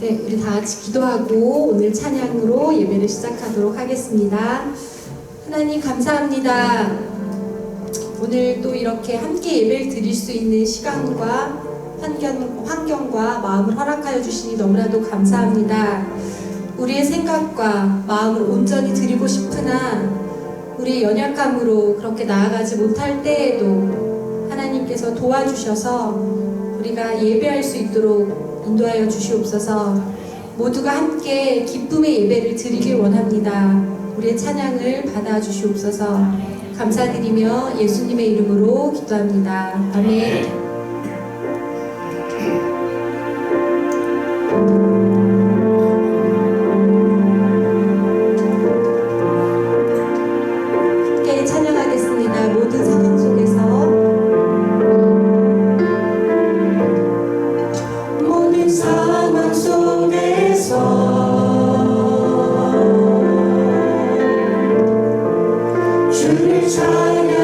네, 우리 다 같이 기도하고 오늘 찬양으로 예배를 시작하도록 하겠습니다. 하나님 감사합니다. 오늘 또 이렇게 함께 예배를 드릴 수 있는 시간과 환경과 마음을 허락하여 주시니 너무나도 감사합니다. 우리의 생각과 마음을 온전히 드리고 싶으나 우리의 연약함으로 그렇게 나아가지 못할 때에도 하나님께서 도와주셔서 우리가 예배할 수 있도록 인도하여 주시옵소서. 모두가 함께 기쁨의 예배를 드리길 원합니다. 우리의 찬양을 받아주시옵소서. 감사드리며 예수님의 이름으로 기도합니다. 아멘. 함께 찬양하겠습니다. 모든 상황 속에서 상황 속에서 주를 찬양할지라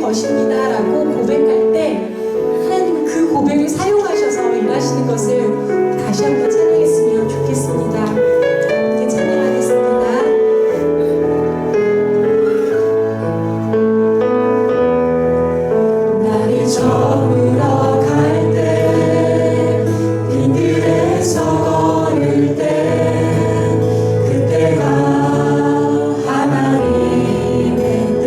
것입니다 라고 고백할 때 하나님은 그 고백을 사용하셔서 일하시는 것을 다시 한번 찬양했으면 좋겠습니다. 이렇게 찬양하겠습니다. 날이 저물어 갈 때 빈들에서 걸을 때 그때가 하나님의 때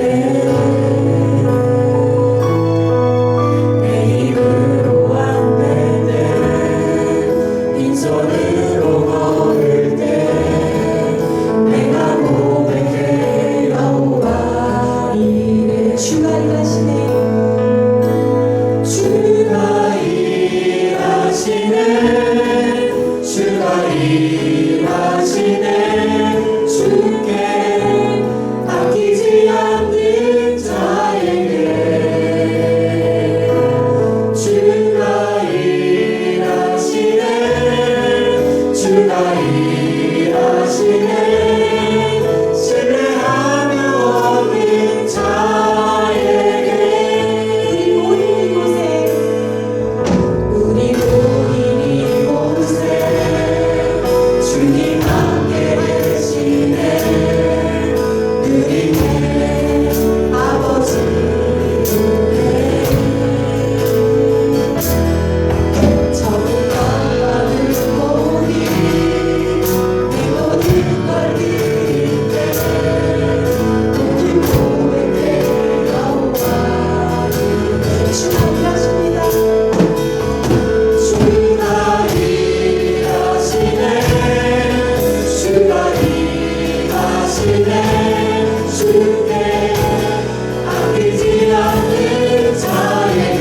내 입으로 안 될 때 빈손으로 걸을 때 내가 고백해 여호와 이래 주가 일하시네. 주가 일하시네 주가 일하시네 주께 아끼지 않는 자에게 주가 일하시네 주가 일하시네 신뢰하며 얻는 자에게 우리 모인 이곳에 우리 모인 이곳에 주님 함께 계시네 누리네 아버지 은혜 적은 것만을 보니 내 모든 걸 드릴 때 모든 고백해 여호와 주가 일하십니다. 주가 일하시네 주가 일하시네 주께 아끼지 않는 자에게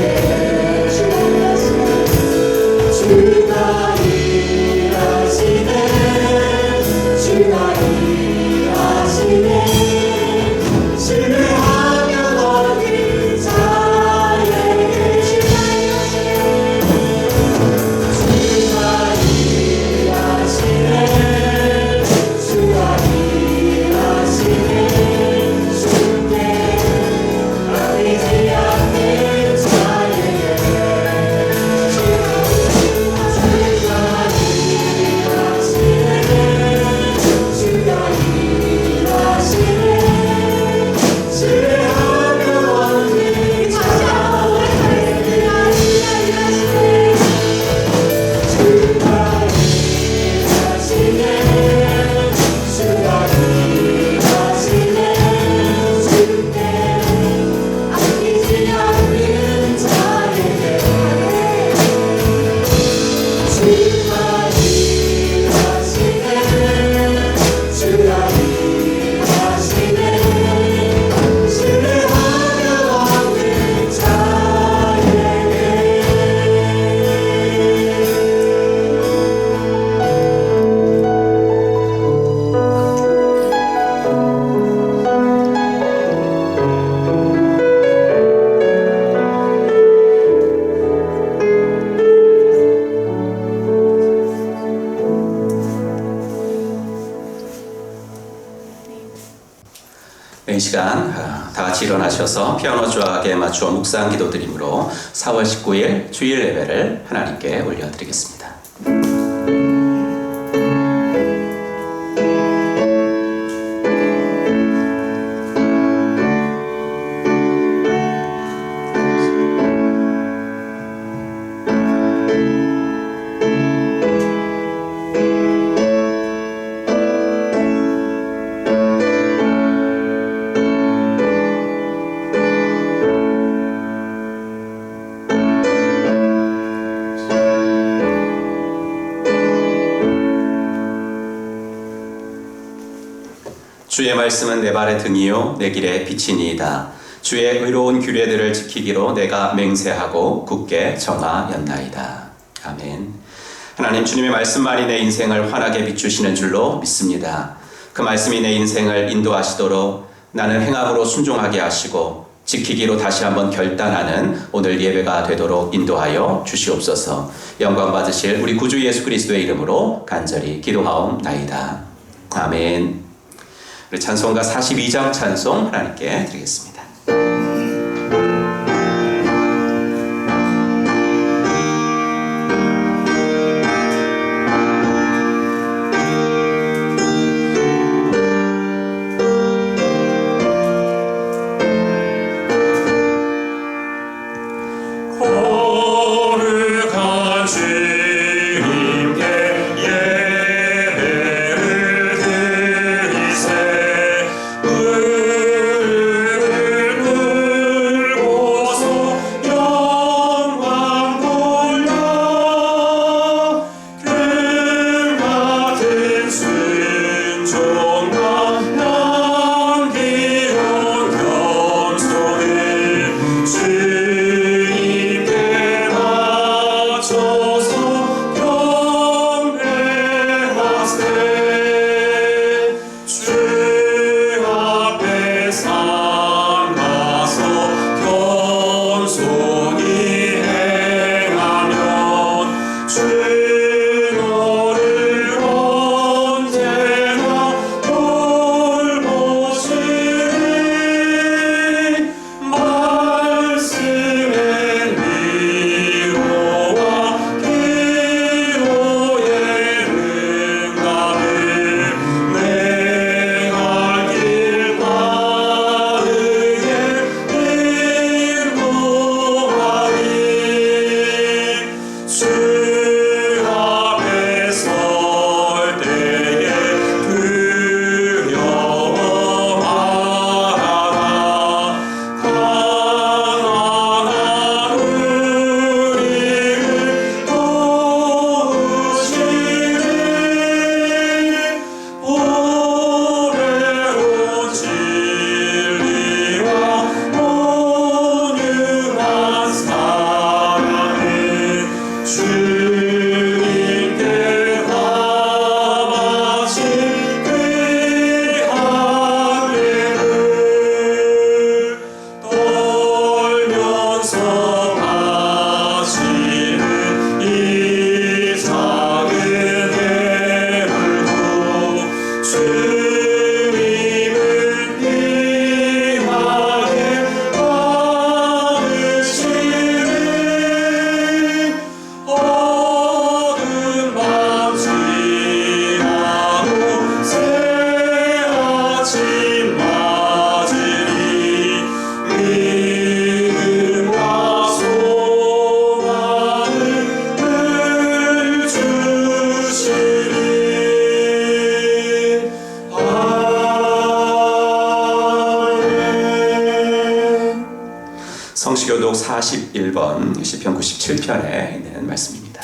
주가 일하시네. 주가 일하시네 주가 일하시네 신뢰하며 얻는 자에게 주가 일하시네 주가 일하시네 주께 아끼지 않는 자에게 주가 일하시네 주가 일하시네 신뢰하며 얻는 자에게 주가 일하시네 주가 일하시네 주께 아끼지 않는 자에게 주가 일하시네 주가 일하시네 신뢰하며 얻는 자에게 이 시간 다 같이 일어나셔서 피아노 조악에 맞추어 묵상 기도드림으로 4월 19일 주일 예배를 하나님께 올려드리겠습니다. 주의 말씀은 내 발의 등이요 내 길의 빛이니이다. 주의 의로운 규례들을 지키기로 내가 맹세하고 굳게 정하였나이다. 아멘. 하나님, 주님의 말씀만이 내 인생을 환하게 비추시는 줄로 믿습니다. 그 말씀이 내 인생을 인도하시도록 나는 행함으로 순종하게 하시고 지키기로 다시 한번 결단하는 오늘 예배가 되도록 인도하여 주시옵소서. 영광 받으실 우리 구주 예수 그리스도의 이름으로 간절히 기도하옵나이다. 아멘. 우리 찬송가 42장 찬송 하나님께 드리겠습니다. 성시교독 41번 시편 97편에 있는 말씀입니다.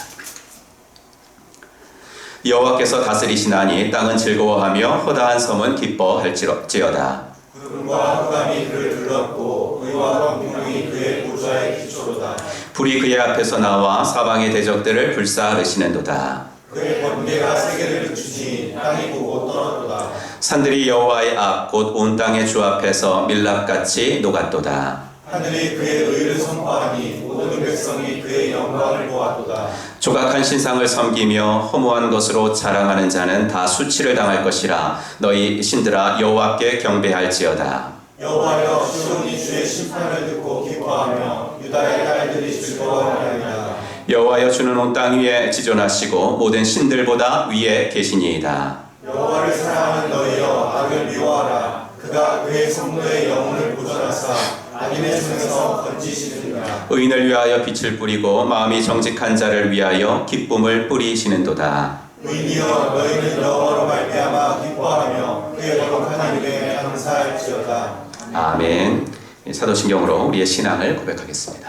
여호와께서 다스리시나니 땅은 즐거워하며 허다한 섬은 기뻐할지어다. 구름과 흑암이 그를 둘렀고 의와 공평이 그의 보좌의 기초로다. 불이 그의 앞에서 나와 사방의 대적들을 불사르시는도다. 그의 번개가 세계를 비추니 땅이 보고 떠났도다. 산들이 여호와의 앞 곧 온 땅의 주 앞에서 밀랍같이 녹았도다. 하늘이 그의 의를 선포하니 모든 백성이 그의 영광을 보았도다. 조각한 신상을 섬기며 허무한 것으로 자랑하는 자는 다 수치를 당할 것이라. 너희 신들아 여호와께 경배할지어다. 여호와여 시온이 주의 심판을 듣고 기뻐하며 유다의 딸들이 즐거워하리라. 여호와여 주는 온 땅 위에 지존하시고 모든 신들보다 위에 계시니이다. 여호와를 사랑하는 너희여 악을 미워하라. 그가 그의 성도의 영혼을 보존하사 악인의 손에서 건지시느니라. 의인을 위하여 빛을 뿌리고 마음이 정직한 자를 위하여 기쁨을 뿌리시는도다. 의인이여 너희는 여호와로 말미암아 기뻐하며 그의 거룩한 이름에 감사할지어다. 아멘. 사도신경으로 우리의 신앙을 고백하겠습니다.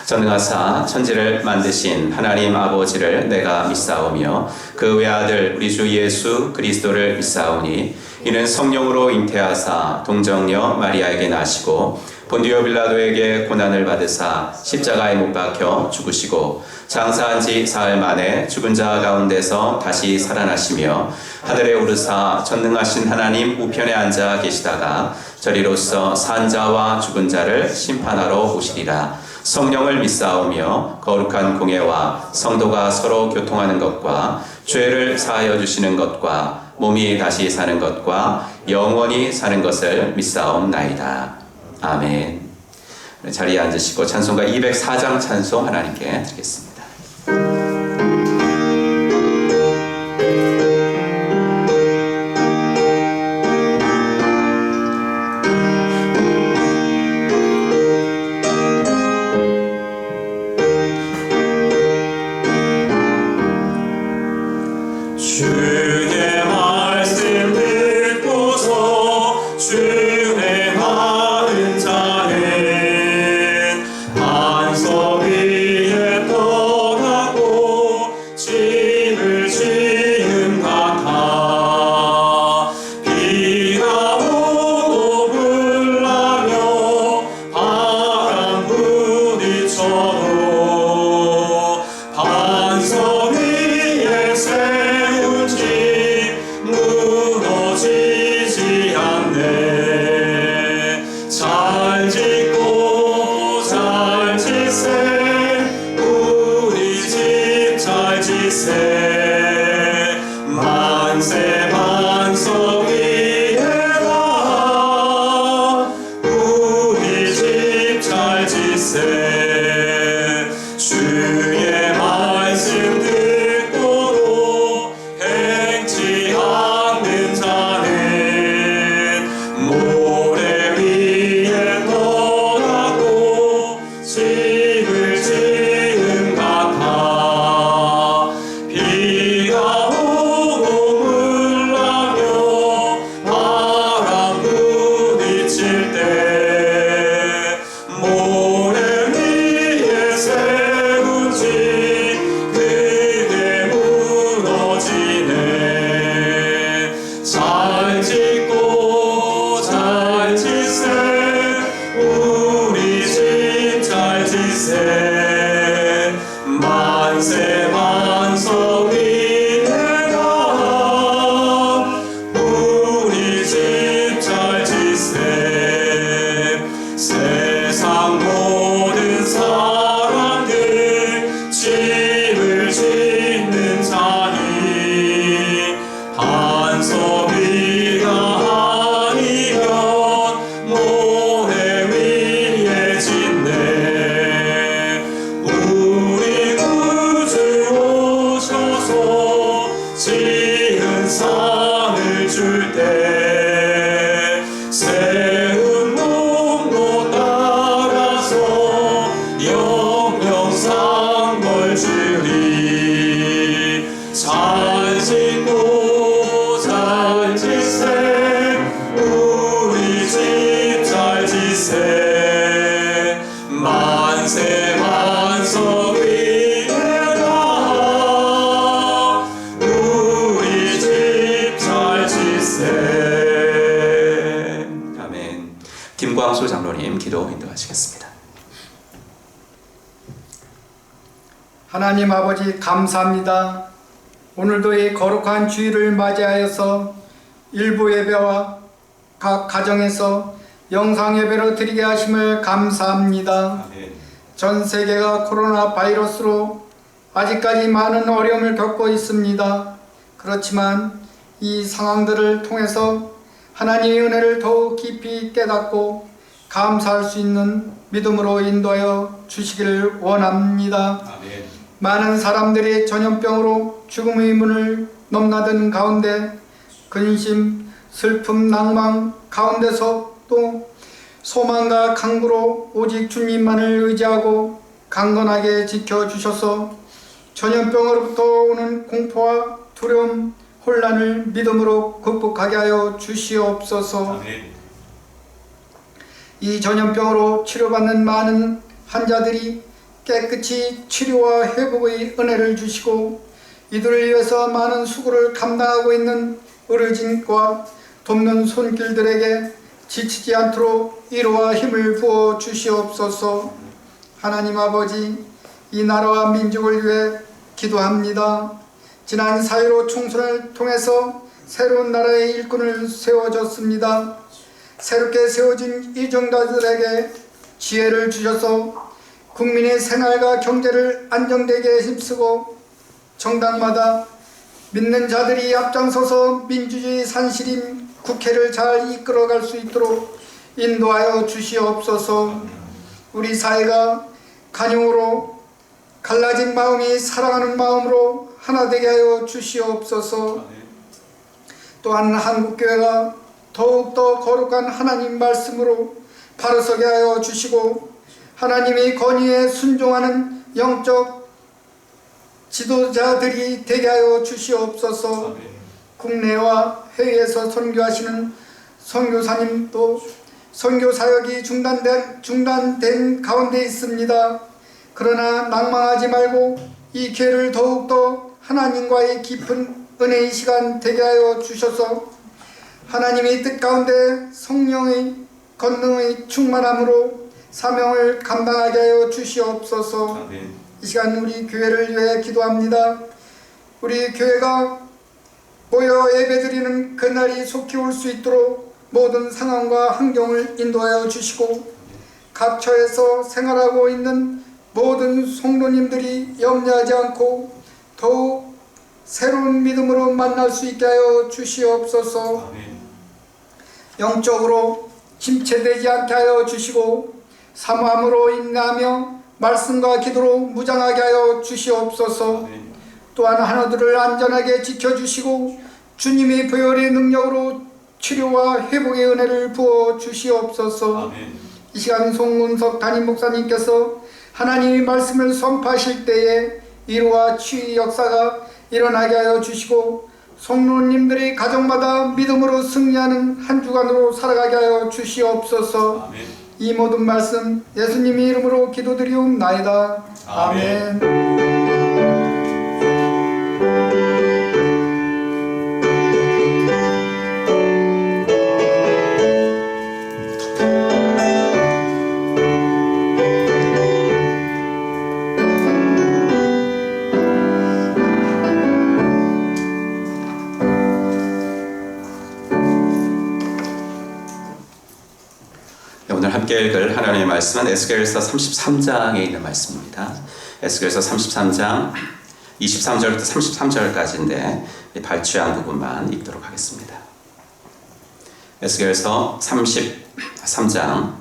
전능하사 천지를 만드신 하나님 아버지를 내가 믿사오며 그 외아들 우리 주 예수 그리스도를 믿사오니 이는 성령으로 잉태하사 동정녀 마리아에게 나시고 본디오 빌라도에게 고난을 받으사 십자가에 못 박혀 죽으시고 장사한 지 사흘 만에 죽은 자 가운데서 다시 살아나시며 하늘에 오르사 전능하신 하나님 우편에 앉아 계시다가 저리로서 산 자와 죽은 자를 심판하러 오시리라. 성령을 믿사오며 거룩한 공예와 성도가 서로 교통하는 것과 죄를 사하여 주시는 것과 몸이 다시 사는 것과 영원히 사는 것을 믿사옵나이다. 아멘. 자리에 앉으시고 찬송가 204장 찬송 하나님께 드리겠습니다. 주의 말씀 듣고서 주행하는 자는 반석 위에 떠나고 집을 지은 같아. 비가 오고 불나며 바람 부딪혀도 반석 위에 세운 집 무너지지 않네. 잘 짓고 잘 짓세 우리 집 잘 짓세. 만세 반석 위에다 우리 집 잘 짓세. 주의 말씀 듣고도 행치 않는 자는 모래 위에 떠나고 집을 지은 같아. 비가 오고 물나며 바람 부딪힐 때 모래 위에 만세 만성 위대하라 우리 집 잘 지세. 아멘. 김광수 장로님 기도 인도하시겠습니다. 하나님 아버지 감사합니다. 오늘도 이 거룩한 주일을 맞이하여서 일부 예배와 각 가정에서 영상 예배로 드리게 하심을 감사합니다. 전 세계가 코로나 바이러스로 아직까지 많은 어려움을 겪고 있습니다. 그렇지만 이 상황들을 통해서 하나님의 은혜를 더욱 깊이 깨닫고 감사할 수 있는 믿음으로 인도하여 주시기를 원합니다. 많은 사람들이 전염병으로 죽음의 문을 넘나든 가운데 근심, 슬픔, 낭망 가운데서 또 소망과 강구로 오직 주님만을 의지하고 강건하게 지켜주셔서 전염병으로부터 오는 공포와 두려움, 혼란을 믿음으로 극복하게 하여 주시옵소서. 이 전염병으로 치료받는 많은 환자들이 깨끗이 치료와 회복의 은혜를 주시고 이들을 위해서 많은 수고를 감당하고 있는 의료진과 돕는 손길들에게 지치지 않도록 위로와 힘을 부어 주시옵소서. 하나님 아버지, 이 나라와 민족을 위해 기도합니다. 지난 4.15 총선을 통해서 새로운 나라의 일꾼을 세워줬습니다. 새롭게 세워진 이 정당들에게 지혜를 주셔서 국민의 생활과 경제를 안정되게 힘쓰고 정당마다 믿는 자들이 앞장서서 민주주의 산실인 국회를 잘 이끌어갈 수 있도록 인도하여 주시옵소서. 우리 사회가 간용으로 갈라진 마음이 사랑하는 마음으로 하나 되게 하여 주시옵소서. 또한 한국교회가 더욱더 거룩한 하나님 말씀으로 바로서게 하여 주시고 하나님의 권위에 순종하는 영적 지도자들이 되게 하여 주시옵소서. 국내와 해외에서 선교하시는 선교사님도 선교 사역이 중단된 가운데 있습니다. 그러나 낭망하지 말고 이 기회를 더욱더 하나님과의 깊은 은혜의 시간 되게 하여 주셔서 하나님의 뜻 가운데 성령의 권능의 충만함으로 사명을 감당하게 하여 주시옵소서. 이 시간 우리 교회를 위해 기도합니다. 우리 교회가 모여 예배드리는 그날이 속히 올 수 있도록 모든 상황과 환경을 인도하여 주시고 각 처에서 생활하고 있는 모든 성도님들이 염려하지 않고 더욱 새로운 믿음으로 만날 수 있게 하여 주시옵소서. 영적으로 침체되지 않게 하여 주시고 사모함으로 인내하며 말씀과 기도로 무장하게 하여 주시옵소서. 또한 하나들을 안전하게 지켜주시고 주님의 보혈의 능력으로 치료와 회복의 은혜를 부어 주시옵소서. 이 시간 송문석 담임 목사님께서 하나님의 말씀을 선포하실 때에 위로와 치유의 역사가 일어나게 하여 주시고 성도님들이 가정마다 믿음으로 승리하는 한 주간으로 살아가게 하여 주시옵소서. 이 모든 말씀 예수님의 이름으로 기도드리옵나이다. 아멘. 오늘 함께 읽을 하나님의 말씀은 에스겔서 33장에 있는 말씀입니다. 에스겔서 33장 23절부터 33절까지인데 발췌한 부분만 읽도록 하겠습니다. 에스겔서 33장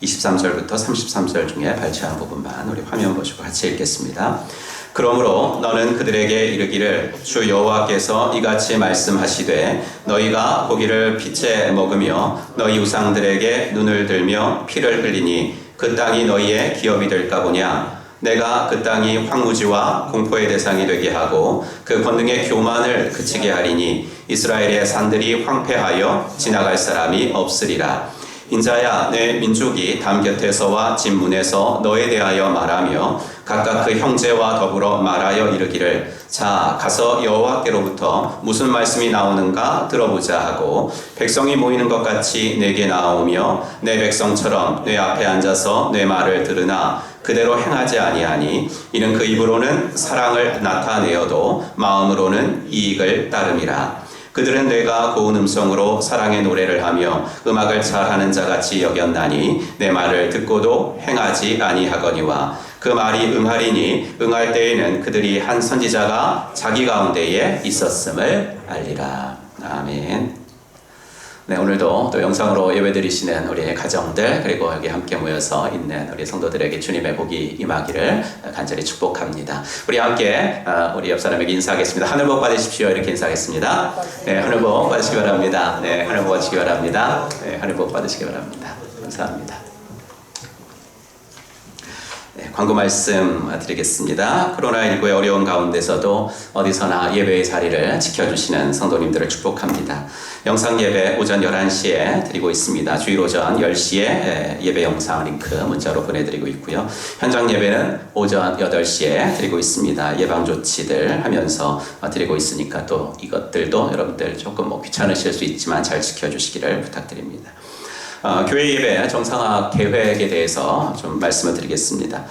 23절부터 33절 중에 발췌한 부분만 우리 화면 보시고 같이 읽겠습니다. 그러므로 너는 그들에게 이르기를 주 여호와께서 이같이 말씀하시되 너희가 고기를 빛에 먹으며 너희 우상들에게 눈을 들며 피를 흘리니 그 땅이 너희의 기업이 될까 보냐. 내가 그 땅이 황무지와 공포의 대상이 되게 하고 그 권능의 교만을 그치게 하리니 이스라엘의 산들이 황폐하여 지나갈 사람이 없으리라. 인자야 내 민족이 담 곁에서와 집 문에서 너에 대하여 말하며 각각 그 형제와 더불어 말하여 이르기를 자 가서 여호와께로부터 무슨 말씀이 나오는가 들어보자 하고 백성이 모이는 것 같이 내게 나오며 내 백성처럼 내 앞에 앉아서 내 말을 들으나 그대로 행하지 아니하니 이는 그 입으로는 사랑을 나타내어도 마음으로는 이익을 따름이라. 그들은 내가 고운 음성으로 사랑의 노래를 하며 음악을 잘하는 자같이 여겼나니 내 말을 듣고도 행하지 아니하거니와 그 말이 응하리니 응할 때에는 그들이 한 선지자가 자기 가운데에 있었음을 알리라. 아멘. 네, 오늘도 또 영상으로 예배드리시는 우리 가정들 그리고 여기 함께 모여서 있는 우리 성도들에게 주님의 복이 임하기를 간절히 축복합니다. 우리 함께 우리 옆 사람에게 인사하겠습니다. 하늘 복 받으십시오. 이렇게 인사하겠습니다. 네, 하늘 복 받으시기 바랍니다. 네, 하늘 복 받으시기 바랍니다. 네, 하늘 복 받으시기 바랍니다. 감사합니다. 네, 광고 말씀 드리겠습니다. 코로나19의 어려운 가운데서도 어디서나 예배의 자리를 지켜주시는 성도님들을 축복합니다. 영상 예배 오전 11시에 드리고 있습니다. 주일 오전 10시에 예배 영상 링크 문자로 보내드리고 있고요. 현장 예배는 오전 8시에 드리고 있습니다. 예방 조치들 하면서 드리고 있으니까 또 이것들도 여러분들 조금 귀찮으실 수 있지만 잘 지켜주시기를 부탁드립니다. 교회 예배 정상화 계획에 대해서 좀 말씀을 드리겠습니다.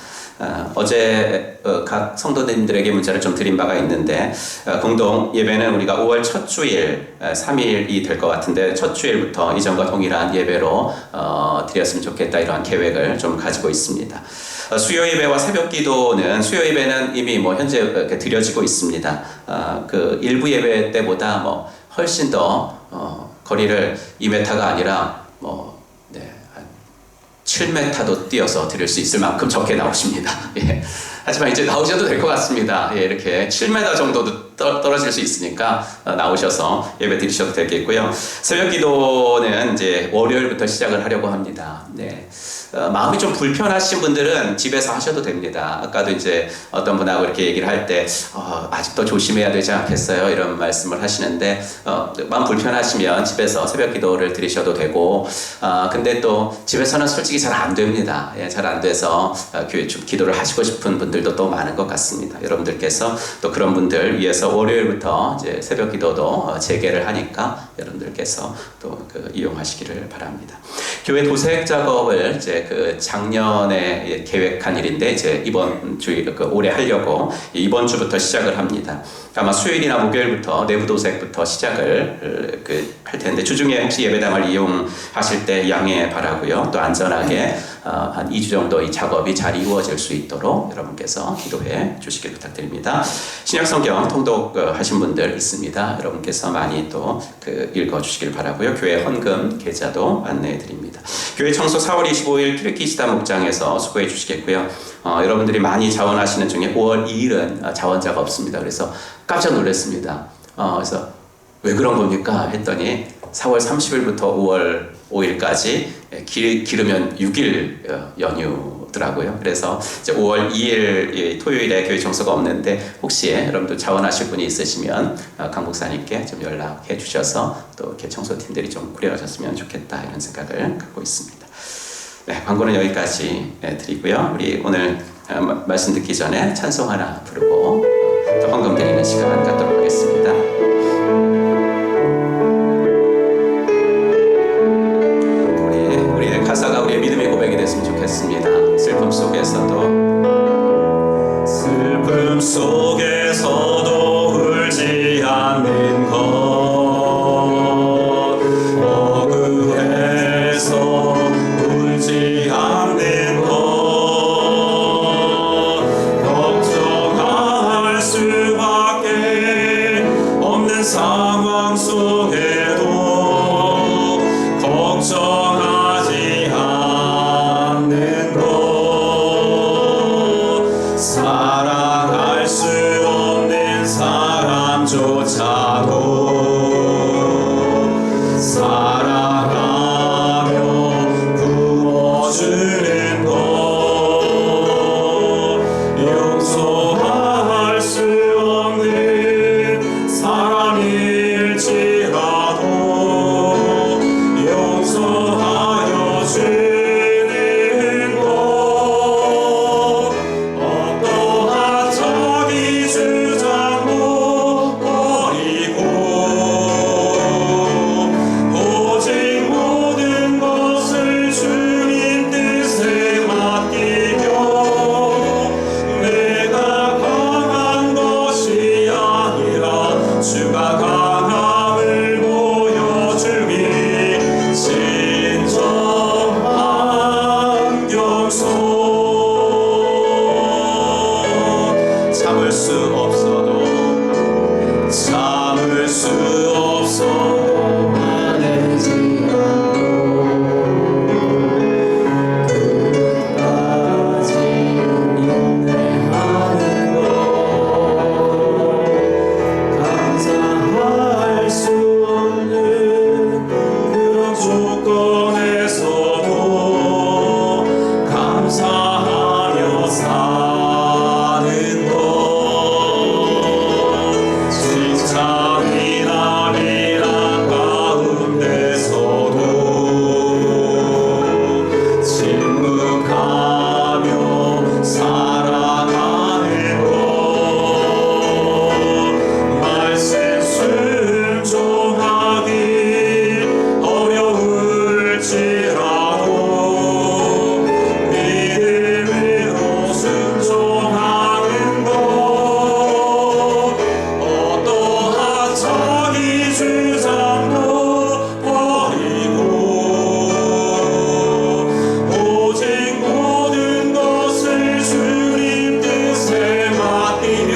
어제 각 성도님들에게 문자를 좀 드린 바가 있는데 공동 예배는 우리가 5월 첫 주일 3일이 될 것 같은데 첫 주일부터 이전과 동일한 예배로 드렸으면 좋겠다 이러한 계획을 좀 가지고 있습니다. 수요 예배와 새벽 기도는 수요 예배는 이미 현재 드려지고 있습니다. 그 일부 예배 때보다 훨씬 더 거리를 2m가 아니라 7m도 뛰어서 드릴 수 있을 만큼 적게 나오십니다. 예. 하지만 이제 나오셔도 될 것 같습니다. 예, 이렇게 7m 정도도 떨어질 수 있으니까 나오셔서 예배 드리셔도 되겠고요. 새벽 기도는 이제 월요일부터 시작을 하려고 합니다. 네. 마음이 좀 불편하신 분들은 집에서 하셔도 됩니다. 아까도 이제 어떤 분하고 이렇게 얘기를 할 때 아직도 조심해야 되지 않겠어요? 이런 말씀을 하시는데 마음 불편하시면 집에서 새벽 기도를 드리셔도 되고 근데 또 집에서는 솔직히 잘 안 됩니다. 예, 잘 안 돼서 교회 좀 기도를 하시고 싶은 분들도 또 많은 것 같습니다. 여러분들께서 또 그런 분들 위해서 월요일부터 이제 새벽 기도도 재개를 하니까 여러분들께서 또 이용하시기를 바랍니다. 교회 도색 작업을 이제 작년에 계획한 일인데 이제 이번 주 올해 하려고 이번 주부터 시작을 합니다. 아마 수요일이나 목요일부터 내부 도색부터 시작을 할 텐데 주중에 혹시 예배당을 이용하실 때 양해 바라고요. 또 안전하게 한 2주 정도 이 작업이 잘 이루어질 수 있도록 여러분께서 기도해 주시길 부탁드립니다. 신약 성경 통독하신 분들 있습니다. 여러분께서 많이 또 읽어 주시길 바라고요. 교회 헌금 계좌도 안내해 드립니다. 교회 청소 4월 25일 키르키시다 목장에서 수고해 주시겠고요. 여러분들이 많이 자원하시는 중에 5월 2일은 자원자가 없습니다. 그래서 깜짝 놀랐습니다. 그래서 왜 그런 겁니까? 했더니 4월 30일부터 5월 5일까지 기르면 6일 연휴더라고요. 그래서 이제 5월 2일 토요일에 교회 청소가 없는데 혹시 여러분들 자원하실 분이 있으시면 강 목사님께 좀 연락해 주셔서 또 이렇게 청소팀들이 좀 꾸려졌으면 좋겠다 이런 생각을 갖고 있습니다. 네, 광고는 여기까지 드리고요. 우리 오늘 말씀 듣기 전에 찬송 하나 부르고 또 헌금 드리는 시간 갖도록 하겠습니다. 우리의 가사가 우리의 믿음의 고백이 됐으면 좋겠습니다. 슬픔 속에서도 울지 않는 것 억울해서 울지 않는 것 걱정할 수밖에 없는 상황 속에도 걱정하지 않는 것 사랑할 수 없는 수 없어도 참을 수 없어도 화내지 않고 끝까지 인내하는 것 감사할 수 없는 그런 조건에서도 감사하며 사는 것 직장이나 미란 가운데서도 침묵하며 살아가는 것 말씀 순종하기 어려울지라도 믿음으로 순종하는 것 어떠한 자기 주장도 버리고 오직 모든 것을 주님 뜻에 맡기며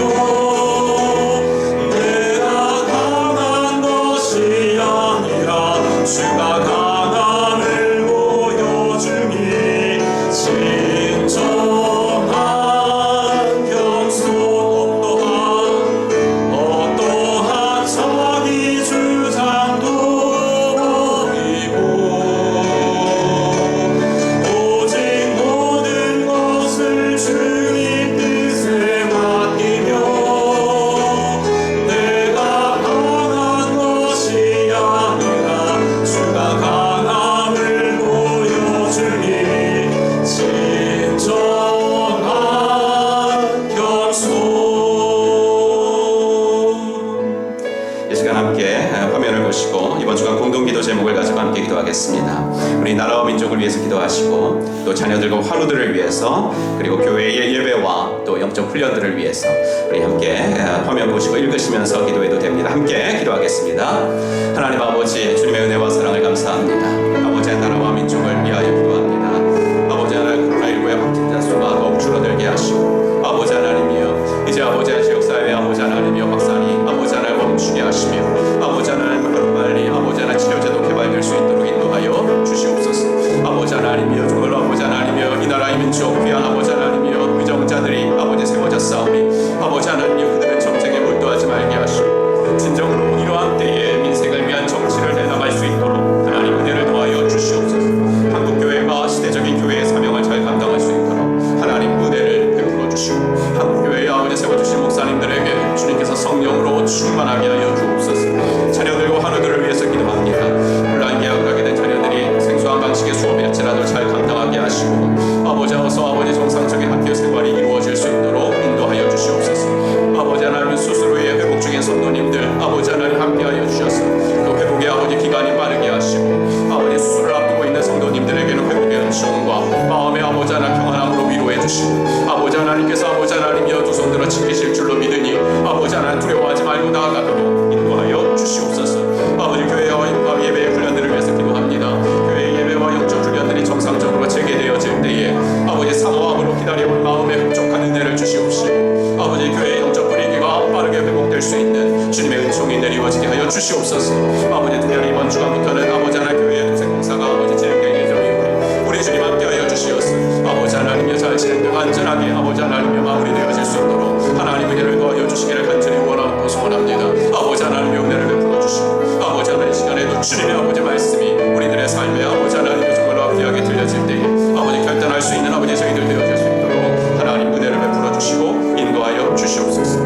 내가 강한 것이 아니라 주가 강함을 보여주니 진정한 겸손 어떠한 자기 주장도 버리고 오직 모든 것을 주님 뜻에 맡기며 내가 강한 것이 아니라 주가 강함을 보여주니 진정한 겸손. 이 시간 함께 화면을 보시고 이번 주간 공동기도 제목을 가지고 함께 기도하겠습니다. 우리 나라와 민족을 위해서 기도하시고 또 자녀들과 화루들을 위해서 그리고 교회의 예배와 또 영적 훈련들을 위해서 우리 함께 화면 보시고 읽으시면서 기도해도 됩니다. 함께 기도하겠습니다. 하나님 아버지 주님의 은혜와 사랑을 감사합니다. 아버지의 나라와 민족을 위하여 기도합니다. 아버지 하나님 코로나19의 확진자 수가 더욱 줄어들게 하시고 아버지 하나님이여 이제 아버지의 지역사회 아버지 하나님이여 박사니 아버지 하나님 멈추게 하시며 아버지 하나님 하루빨리 아버지 하나님 치료제도 개발될 수 있도록 인도하여 주시옵소서. 아버지 하나님이여 정말로 아버지 하나님이여 이 나라의 민족 귀한 아버지 하나님이여 의정자들이 아버지 세워졌사오니 아버지 하나님이여 그들은 정쟁에 몰두하지 말게 하시고 진정으로 이러한 때에 민생을 위한 정치를 해나갈 수 있도록 하나님 은혜를 더하여 주시옵소서. 한국교회가 시대적인 교회의 사명을 잘 감당할 수 있도록 하나님 은혜를 베풀어 주시고 한국교회의 아버지 세워주신 목사님들에게 주님께서 성령으로 충만하게 하여 주옵소서. 자녀들과 환우들을 위해서 기도합니다. 혼란 계약을 하게 된 자녀들이 생소한 방식의 수업일지라도 잘 감당하게 하시고 아버지 어서 아버지 정상적인 학교 생활이 이루어질 수 있도록 인도하여 주시옵소서. 아버지 하나님 수술 후에 회복 중인 성도님들 아버지 하나님 함께하여 주셔서 또 회복의 아버지 기간이 빠르게 하시고 아버지 수술을 앞두고 있는 성도님들에게는 회복의 은총과 마음의 아버지 하나님 평안함으로 위로해 주시고 아버지 하나님께서 아버지 하나님이여 두 손 들어 지키실 줄로 믿으니 아버지 하나님 두려워하지 말고 나아가도록 인도하여 주시옵소서. 아버지 교회와 예배의 훈련들을 위해서 기도합니다. 교회의 예배와 영적 훈련들이 정상적으로 재개되어질 때에 아버지 사모함으로 기다려온 마음에 흡족한 은혜를 주시옵시고 아버지 교회의 영적 분위기가 빠르게 회복될 수 있는 주님의 은총이 내리워지게 하여 주시옵소서. 아버지 특별히 이번 주간부터는 아버지 하나님 교회의 도생공사가 아버지 진행될 예정이오니 우리 주님 함께하여 주시옵소서. 아버지 하나님여 잘 진행되고 안전하게 아버지 하나님여 마무리되어질 수 있도록 하나님 은혜를 더하여 주시기를 간절히 원하고 소원합니다. 아버지 하나님의 은혜를 베풀어 주시고 아버지 하나님 시간에도 주님의 아버지 말씀이 우리들의 삶에 아버지 하나님의 정말로 귀하게 들려질 때에 아버지 결단할 수 있는 아버지 저희들 되어질 수 있도록 하나님 은혜를 베풀어 주시고 인도하여 주시옵소서.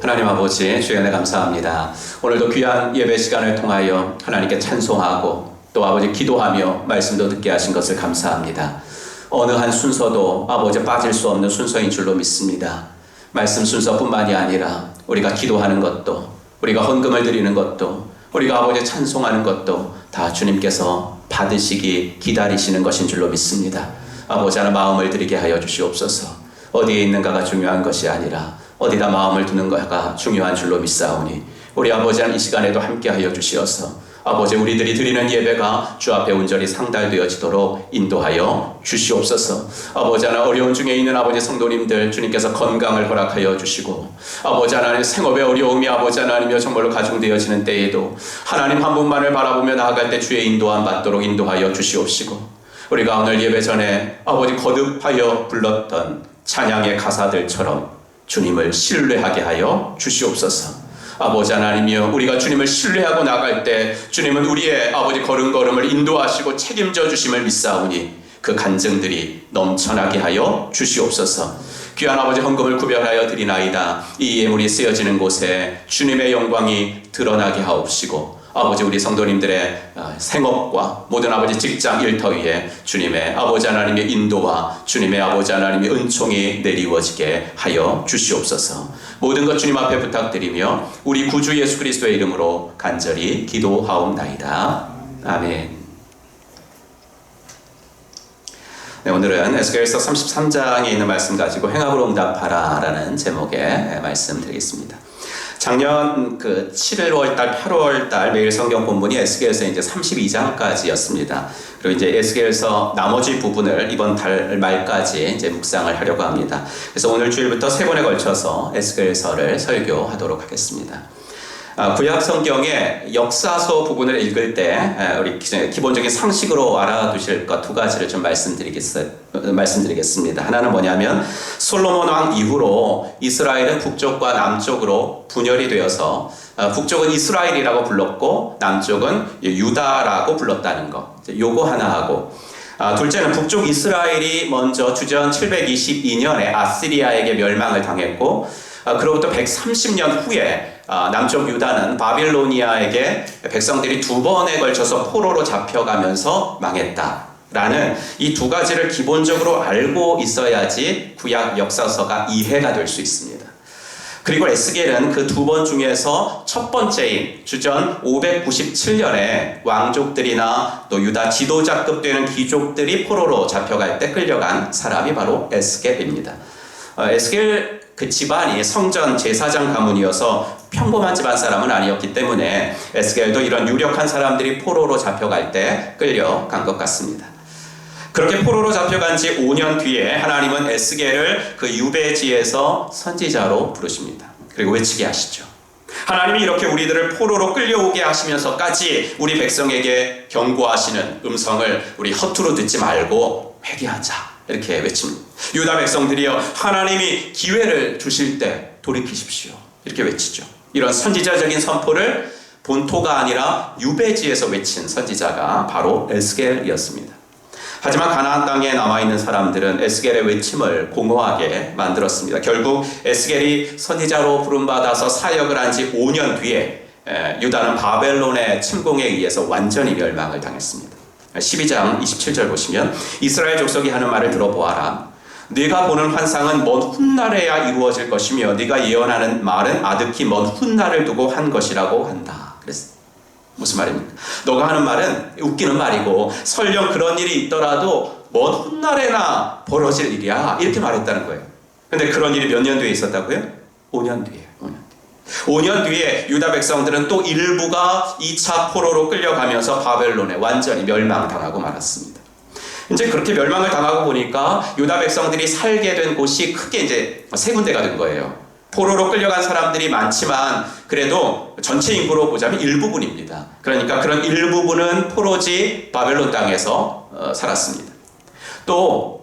하나님 아버지 주의 은혜 감사합니다. 오늘도 귀한 예배 시간을 통하여 하나님께 찬송하고 또 아버지 기도하며 말씀도 듣게 하신 것을 감사합니다. 어느 한 순서도 아버지 빠질 수 없는 순서인 줄로 믿습니다. 말씀 순서뿐만이 아니라 우리가 기도하는 것도 우리가 헌금을 드리는 것도 우리가 아버지 찬송하는 것도 다 주님께서 받으시기 기다리시는 것인 줄로 믿습니다. 아버지 하나 마음을 드리게 하여 주시옵소서. 어디에 있는가가 중요한 것이 아니라 어디다 마음을 두는가가 중요한 줄로 믿사오니 우리 아버지 하나님 이 시간에도 함께하여 주시어서 아버지, 우리들이 드리는 예배가 주 앞에 온전히 상달되어지도록 인도하여 주시옵소서. 아버지 하나님, 어려운 중에 있는 아버지 성도님들 주님께서 건강을 허락하여 주시고, 아버지 하나님, 생업의 어려움이 아버지 하나님이여 정말로 가중되어지는 때에도 하나님 한 분만을 바라보며 나아갈 때 주의 인도함 받도록 인도하여 주시옵시고, 우리가 오늘 예배 전에 아버지 거듭하여 불렀던 찬양의 가사들처럼 주님을 신뢰하게 하여 주시옵소서. 아버지 하나님이여, 우리가 주님을 신뢰하고 나갈 때 주님은 우리의 아버지 걸음걸음을 인도하시고 책임져 주심을 믿사오니 그 간증들이 넘쳐나게 하여 주시옵소서. 귀한 아버지, 헌금을 구별하여 드리나이다. 이 예물이 쓰여지는 곳에 주님의 영광이 드러나게 하옵시고, 아버지, 우리 성도님들의 생업과 모든 아버지 직장 일터 위에 주님의 아버지 하나님의 인도와 주님의 아버지 하나님의 은총이 내리워지게 하여 주시옵소서. 모든 것 주님 앞에 부탁드리며 우리 구주 예수 그리스도의 이름으로 간절히 기도하옵나이다. 아멘. 네, 오늘은 에스겔서 33장에 있는 말씀 가지고 행함으로 응답하라 라는 제목의 말씀 드리겠습니다. 작년 7월달, 8월달 매일 성경 본문이 에스겔서 이제 32장까지였습니다. 그리고 이제 에스겔서 나머지 부분을 이번 달 말까지 이제 묵상을 하려고 합니다. 그래서 오늘 주일부터 3번에 걸쳐서 에스겔서를 설교하도록 하겠습니다. 구약 성경의 역사서 부분을 읽을 때 우리 기본적인 상식으로 알아두실 것 2가지를 좀 말씀드리겠습니다. 하나는 뭐냐면, 솔로몬 왕 이후로 이스라엘은 북쪽과 남쪽으로 분열이 되어서 북쪽은 이스라엘이라고 불렀고 남쪽은 유다라고 불렀다는 거, 요거 하나 하고, 둘째는 북쪽 이스라엘이 먼저 주전 722년에 아시리아에게 멸망을 당했고, 그로부터 130년 후에 남쪽 유다는 바빌로니아에게 백성들이 2번에 걸쳐서 포로로 잡혀가면서 망했다라는 이 2가지를 기본적으로 알고 있어야지 구약 역사서가 이해가 될 수 있습니다. 그리고 에스겔은 그 2번 중에서 첫 번째인 주전 597년에 왕족들이나 또 유다 지도자급 되는 귀족들이 포로로 잡혀갈 때 끌려간 사람이 바로 에스겔입니다. 에스겔 그 집안이 성전 제사장 가문이어서 평범한 집안 사람은 아니었기 때문에 에스겔도 이런 유력한 사람들이 포로로 잡혀갈 때 끌려간 것 같습니다. 그렇게 포로로 잡혀간 지 5년 뒤에 하나님은 에스겔을 그 유배지에서 선지자로 부르십니다. 그리고 외치게 하시죠. 하나님이 이렇게 우리들을 포로로 끌려오게 하시면서까지 우리 백성에게 경고하시는 음성을 우리 허투루 듣지 말고 회개하자, 이렇게 외칩니다. 유다 백성들이여, 하나님이 기회를 주실 때 돌이키십시오, 이렇게 외치죠. 이런 선지자적인 선포를 본토가 아니라 유배지에서 외친 선지자가 바로 에스겔이었습니다. 하지만 가나안 땅에 남아있는 사람들은 에스겔의 외침을 공허하게 만들었습니다. 결국 에스겔이 선지자로 부름받아서 사역을 한 지 5년 뒤에 유다는 바벨론의 침공에 의해서 완전히 멸망을 당했습니다. 12장 27절 보시면, 이스라엘 족속이 하는 말을 들어보아라. 네가 보는 환상은 먼 훗날에야 이루어질 것이며 네가 예언하는 말은 아득히 먼 훗날을 두고 한 것이라고 한다. 그랬어요. 무슨 말입니까? 너가 하는 말은 웃기는 말이고 설령 그런 일이 있더라도 먼 훗날에나 벌어질 일이야, 이렇게 말했다는 거예요. 근데 그런 일이 몇 년 뒤에 있었다고요? 5년 뒤에. 5년 뒤에 유다 백성들은 또 일부가 2차 포로로 끌려가면서 바벨론에 완전히 멸망당하고 말았습니다. 이제 그렇게 멸망을 당하고 보니까 유다 백성들이 살게 된 곳이 크게 이제 3군데가 된 거예요. 포로로 끌려간 사람들이 많지만 그래도 전체 인구로 보자면 일부분입니다. 그러니까 그런 일부분은 포로지 바벨론 땅에서 살았습니다. 또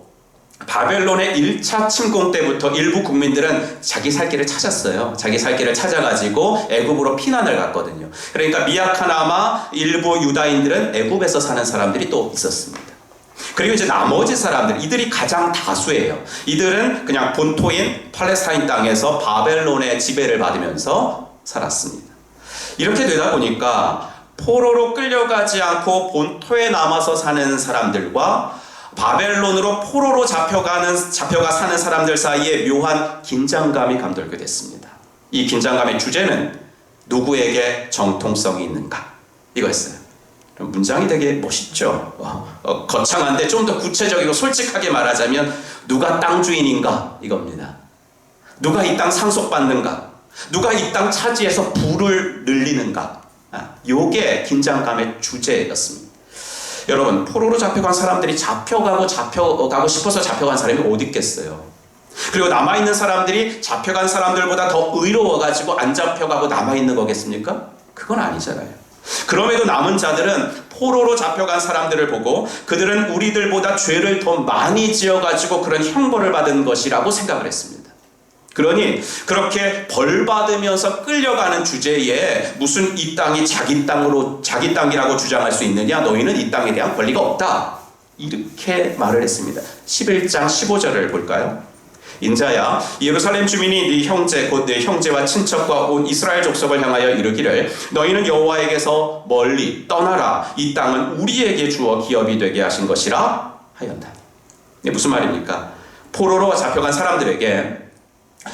바벨론의 1차 침공 때부터 일부 국민들은 자기 살 길을 찾았어요. 자기 살 길을 찾아가지고 애굽으로 피난을 갔거든요. 그러니까 미약하나마 일부 유다인들은 애굽에서 사는 사람들이 또 있었습니다. 그리고 이제 나머지 사람들, 이들이 가장 다수예요. 이들은 그냥 본토인 팔레스타인 땅에서 바벨론의 지배를 받으면서 살았습니다. 이렇게 되다 보니까 포로로 끌려가지 않고 본토에 남아서 사는 사람들과 바벨론으로 포로로 잡혀가 사는 사람들 사이에 묘한 긴장감이 감돌게 됐습니다. 이 긴장감의 주제는 누구에게 정통성이 있는가, 이거였어요. 문장이 되게 멋있죠. 거창한데 좀 더 구체적이고 솔직하게 말하자면 누가 땅 주인인가, 이겁니다. 누가 이 땅 상속받는가, 누가 이 땅 차지해서 부를 늘리는가, 요게 긴장감의 주제였습니다. 여러분, 포로로 잡혀간 사람들이 잡혀가고 싶어서 잡혀간 사람이 어디 있겠어요? 그리고 남아있는 사람들이 잡혀간 사람들보다 더 의로워가지고 안 잡혀가고 남아있는 거겠습니까? 그건 아니잖아요. 그럼에도 남은 자들은 포로로 잡혀간 사람들을 보고 그들은 우리들보다 죄를 더 많이 지어가지고 그런 형벌을 받은 것이라고 생각을 했습니다. 그러니 그렇게 벌 받으면서 끌려가는 주제에 무슨 이 땅이 자기 땅이라고 주장할 수 있느냐? 너희는 이 땅에 대한 권리가 없다. 이렇게 말을 했습니다. 11장 15절을 볼까요? 인자야, 예루살렘 주민이 네 형제 곧 내 형제와 친척과 온 이스라엘 족속을 향하여 이르기를 너희는 여호와에게서 멀리 떠나라. 이 땅은 우리에게 주어 기업이 되게 하신 것이라 하였다. 무슨 말입니까? 포로로 잡혀간 사람들에게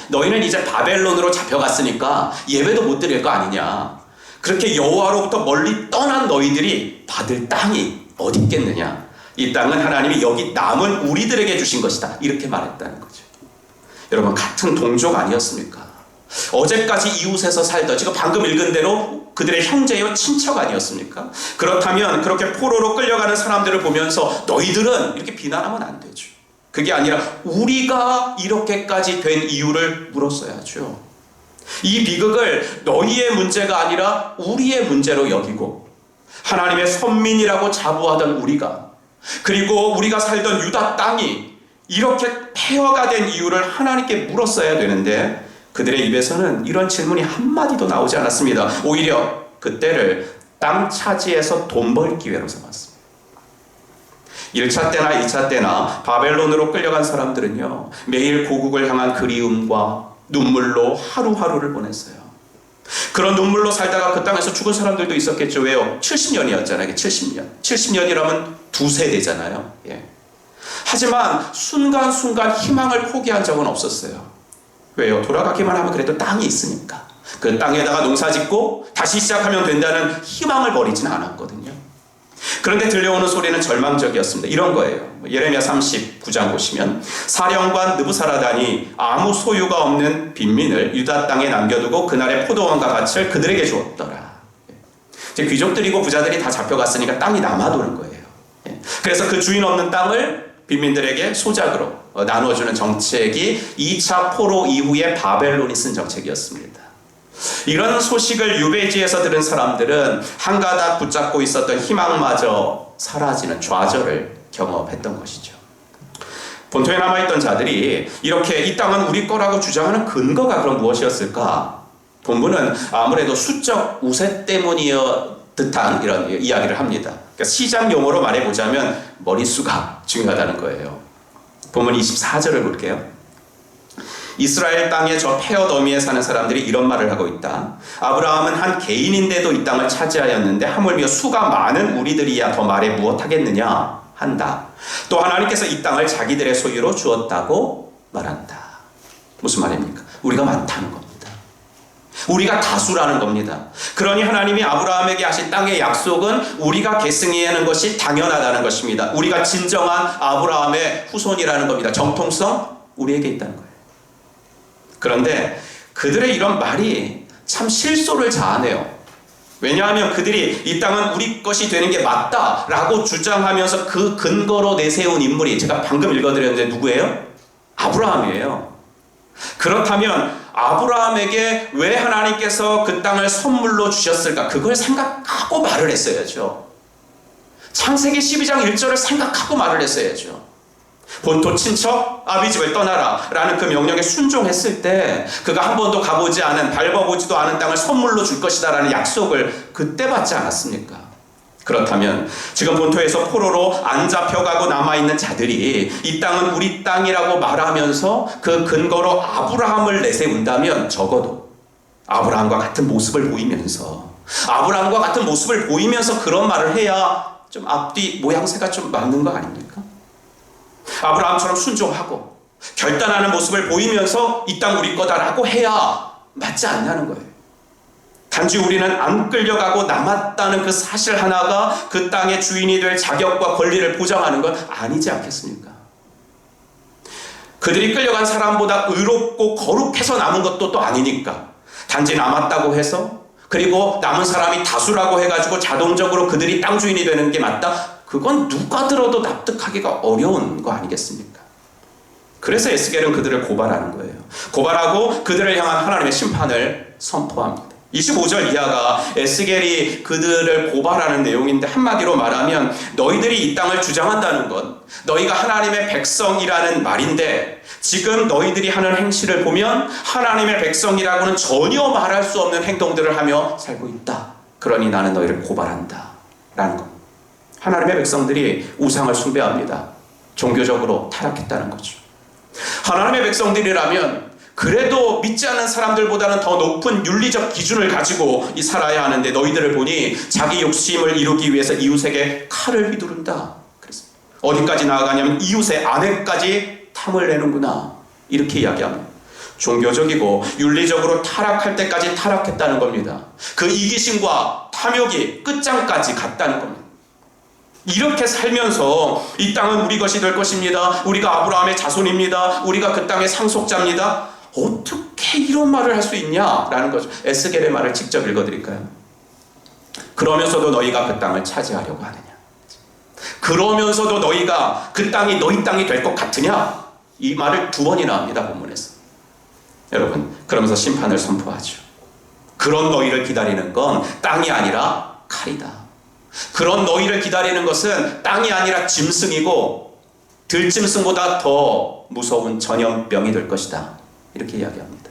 너희는 이제 바벨론으로 잡혀갔으니까 예배도 못 드릴 거 아니냐. 그렇게 여호와로부터 멀리 떠난 너희들이 받을 땅이 어디 있겠느냐. 이 땅은 하나님이 여기 남은 우리들에게 주신 것이다. 이렇게 말했다는 거죠. 여러분, 같은 동족 아니었습니까? 어제까지 이웃에서 살던, 지금 방금 읽은 대로 그들의 형제요 친척 아니었습니까? 그렇다면 그렇게 포로로 끌려가는 사람들을 보면서 너희들은 이렇게 비난하면 안 되죠. 그게 아니라 우리가 이렇게까지 된 이유를 물었어야죠. 이 비극을 너희의 문제가 아니라 우리의 문제로 여기고 하나님의 선민이라고 자부하던 우리가, 그리고 우리가 살던 유다 땅이 이렇게 폐허가 된 이유를 하나님께 물었어야 되는데 그들의 입에서는 이런 질문이 한마디도 나오지 않았습니다. 오히려 그때를 땅 차지해서 돈 벌 기회로 삼았습니다. 1차 때나 2차 때나 바벨론으로 끌려간 사람들은요, 매일 고국을 향한 그리움과 눈물로 하루하루를 보냈어요. 그런 눈물로 살다가 그 땅에서 죽은 사람들도 있었겠죠. 왜요? 70년이었잖아요. 70년. 70년이라면 두세 대잖아요. 예. 하지만 순간순간 희망을 포기한 적은 없었어요. 왜요? 돌아가기만 하면 그래도 땅이 있으니까. 그 땅에다가 농사 짓고 다시 시작하면 된다는 희망을 버리지는 않았거든요. 그런데 들려오는 소리는 절망적이었습니다. 이런 거예요. 예레미야 39장 보시면 사령관 느부사라단이 아무 소유가 없는 빈민을 유다 땅에 남겨두고 그날의 포도원과 밭을 그들에게 주었더라. 이제 귀족들이고 부자들이 다 잡혀갔으니까 땅이 남아도는 거예요. 그래서 그 주인 없는 땅을 빈민들에게 소작으로 나눠주는 정책이 2차 포로 이후에 바벨론이 쓴 정책이었습니다. 이런 소식을 유배지에서 들은 사람들은 한가닥 붙잡고 있었던 희망마저 사라지는 좌절을 경험했던 것이죠. 본토에 남아있던 자들이 이렇게 이 땅은 우리 거라고 주장하는 근거가 그럼 무엇이었을까? 본문은 아무래도 수적 우세 때문이었 듯한 이런 이야기를 합니다. 그러니까 시장 용어로 말해보자면 머릿수가 중요하다는 거예요. 본문 24절을 볼게요. 이스라엘 땅의 저 폐허 더미에 사는 사람들이 이런 말을 하고 있다. 아브라함은 한 개인인데도 이 땅을 차지하였는데 하물며 수가 많은 우리들이야 더 말해 무엇하겠느냐 한다. 또 하나님께서 이 땅을 자기들의 소유로 주었다고 말한다. 무슨 말입니까? 우리가 많다는 겁니다. 우리가 다수라는 겁니다. 그러니 하나님이 아브라함에게 하신 땅의 약속은 우리가 계승하는 것이 당연하다는 것입니다. 우리가 진정한 아브라함의 후손이라는 겁니다. 정통성 우리에게 있다는 거예요. 그런데 그들의 이런 말이 참 실소를 자아내요. 왜냐하면 그들이 이 땅은 우리 것이 되는 게 맞다라고 주장하면서 그 근거로 내세운 인물이 제가 방금 읽어드렸는데 누구예요? 아브라함이에요. 그렇다면 아브라함에게 왜 하나님께서 그 땅을 선물로 주셨을까? 그걸 생각하고 말을 했어야죠. 창세기 12장 1절을 생각하고 말을 했어야죠. 본토 친척 아비집을 떠나라 라는 그 명령에 순종했을 때 그가 한 번도 가보지 않은, 밟아보지도 않은 땅을 선물로 줄 것이다 라는 약속을 그때 받지 않았습니까? 그렇다면 지금 본토에서 포로로 안 잡혀가고 남아있는 자들이 이 땅은 우리 땅이라고 말하면서 그 근거로 아브라함을 내세운다면 적어도 아브라함과 같은 모습을 보이면서 그런 말을 해야 좀 앞뒤 모양새가 좀 맞는 거 아닙니까? 아브라함처럼 순종하고 결단하는 모습을 보이면서 이 땅 우리 거다라고 해야 맞지 않냐는 거예요. 단지 우리는 안 끌려가고 남았다는 그 사실 하나가 그 땅의 주인이 될 자격과 권리를 보장하는 건 아니지 않겠습니까? 그들이 끌려간 사람보다 의롭고 거룩해서 남은 것도 또 아니니까 단지 남았다고 해서 그리고 남은 사람이 다수라고 해가지고 자동적으로 그들이 땅 주인이 되는 게 맞다? 그건 누가 들어도 납득하기가 어려운 거 아니겠습니까? 그래서 에스겔은 그들을 고발하는 거예요. 고발하고 그들을 향한 하나님의 심판을 선포합니다. 25절 이하가 에스겔이 그들을 고발하는 내용인데, 한마디로 말하면 너희들이 이 땅을 주장한다는 것, 너희가 하나님의 백성이라는 말인데 지금 너희들이 하는 행실을 보면 하나님의 백성이라고는 전혀 말할 수 없는 행동들을 하며 살고 있다. 그러니 나는 너희를 고발한다 라는 것. 하나님의 백성들이 우상을 숭배합니다. 종교적으로 타락했다는 거죠. 하나님의 백성들이라면 그래도 믿지 않는 사람들보다는 더 높은 윤리적 기준을 가지고 살아야 하는데 너희들을 보니 자기 욕심을 이루기 위해서 이웃에게 칼을 휘두른다. 그래서 어디까지 나아가냐면 이웃의 아내까지 탐을 내는구나. 이렇게 이야기합니다. 종교적이고 윤리적으로 타락할 때까지 타락했다는 겁니다. 그 이기심과 탐욕이 끝장까지 갔다는 겁니다. 이렇게 살면서 이 땅은 우리 것이 될 것입니다. 우리가 아브라함의 자손입니다. 우리가 그 땅의 상속자입니다. 어떻게 이런 말을 할 수 있냐라는 거죠. 에스겔의 말을 직접 읽어드릴까요? 그러면서도 너희가 그 땅을 차지하려고 하느냐? 그러면서도 너희가 그 땅이 너희 땅이 될 것 같으냐? 이 말을 2번이나 합니다. 본문에서. 여러분, 그러면서 심판을 선포하죠. 그런 너희를 기다리는 건 땅이 아니라 칼이다. 그런 너희를 기다리는 것은 땅이 아니라 짐승이고 들짐승보다 더 무서운 전염병이 될 것이다. 이렇게 이야기합니다.